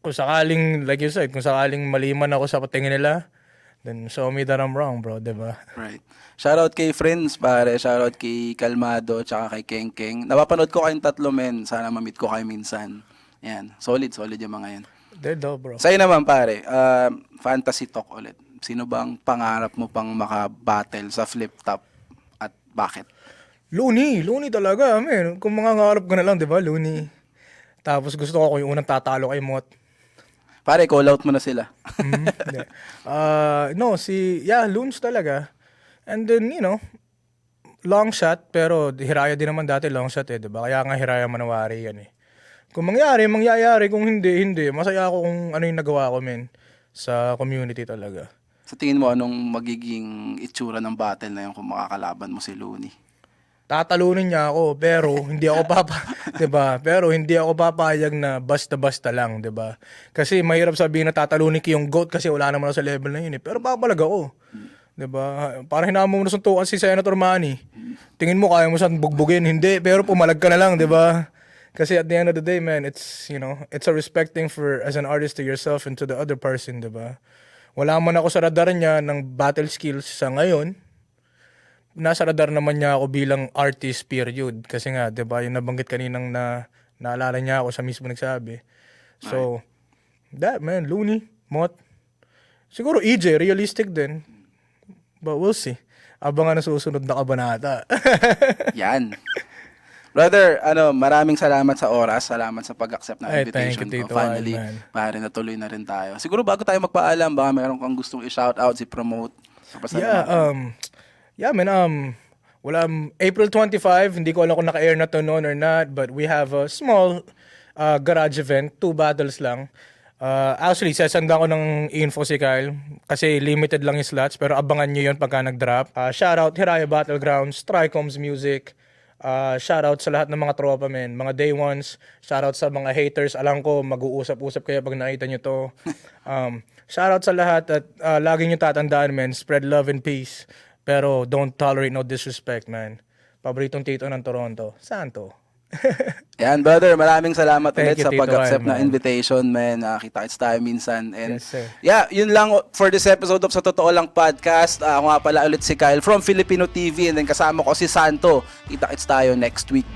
kung sakaling, like you said, kung sakaling maliman ako sa patingin nila, then show me that I'm wrong, bro, diba? Right. Shoutout kay Friends, pare. Shoutout kay Kalmado, tsaka kay Kengkeng. Napapanood ko kayong tatlo, men. Sana ma-meet ko kayo minsan. Yan. Solid yung mga yan. Dead daw, bro. Sa'yo naman, pare. Fantasy talk ulit. Sino bang pangarap mo pang maka-battle sa flip top at bakit? Looney talaga, man. Kung mga ngarap ko na lang, diba, Looney. Tapos gusto ko yung unang tatalo kay Mot. Pare, call out mo na sila. Hindi. Loons talaga. And then, long shot, pero Hiraya din naman dati long shot eh, diba? Kaya nga Hiraya Manawari yan eh. Kung mangyayari. Kung hindi. Masaya ako kung ano yung nagawa ko, men, sa community talaga. Sa tingin mo, anong magiging itsura ng battle na yun kung makakalaban mo si Looney? Tatalunin niya ako, pero hindi ako 'di ba? Pero hindi ako papayag na basta-basta lang, 'di ba? Kasi mahirap sabihin na tatalunin ko yung GOAT kasi wala naman ako sa level na yun eh. Pero papalag ako. 'Di ba? Para hinamon mo na suntukan si Senator Manny. Tingin mo kaya mo siyang bugbugin, hindi, pero pumalag ka na lang, 'di ba? Kasi at the end of the day, man, it's, it's a respect thing for, as an artist, to yourself and to the other person, diba? Wala man ako sa radar niya ng battle skills sa ngayon. Nasa radar naman niya ako bilang artist, period. Kasi nga, diba, yung nabanggit kaninang naalala niya ako, siya mismo nagsabi. So, that, man, Looney, Mott. Siguro EJ, realistic din. But we'll see. Abangan na susunod na kabanata. Yan. Brother, maraming salamat sa oras. Salamat sa pag-accept ng Ay, invitation thank you, ko. Tito Finally, Al, man. pare, natuloy na rin tayo. Siguro bago tayo magpaalam, baka meron kang gustong i-shoutout, i-promote. Yeah, man, April 25, hindi ko alam kung naka-air na to noon or not, but we have a small garage event, 2 battles lang. Actually, sasanda ko ng info si Kyle kasi limited lang yung slots, pero abangan nyo yun pagka nag-drop. Shoutout Hiraya Battlegrounds, Tricoms Music, shoutout sa lahat ng mga tropa, men, mga day ones, shoutout sa mga haters, alam ko mag-uusap-usap kayo pag nakita nyo to. Shoutout sa lahat at lagi nyo tatandaan, men, spread love and peace, pero don't tolerate no disrespect, man. Paboritong tito ng Toronto, Santo. Yan, brother, maraming salamat Thank ulit you, sa Tito pag-accept Al, ng man. invitation, man. Kita-kits tayo minsan. And Yes, sir. yeah, yun lang for this episode of Sa Totoo Lang Podcast. Ako nga pala ulit si Kyle from Filipino TV, and then kasama ko si Santo. Kita-kits tayo next week.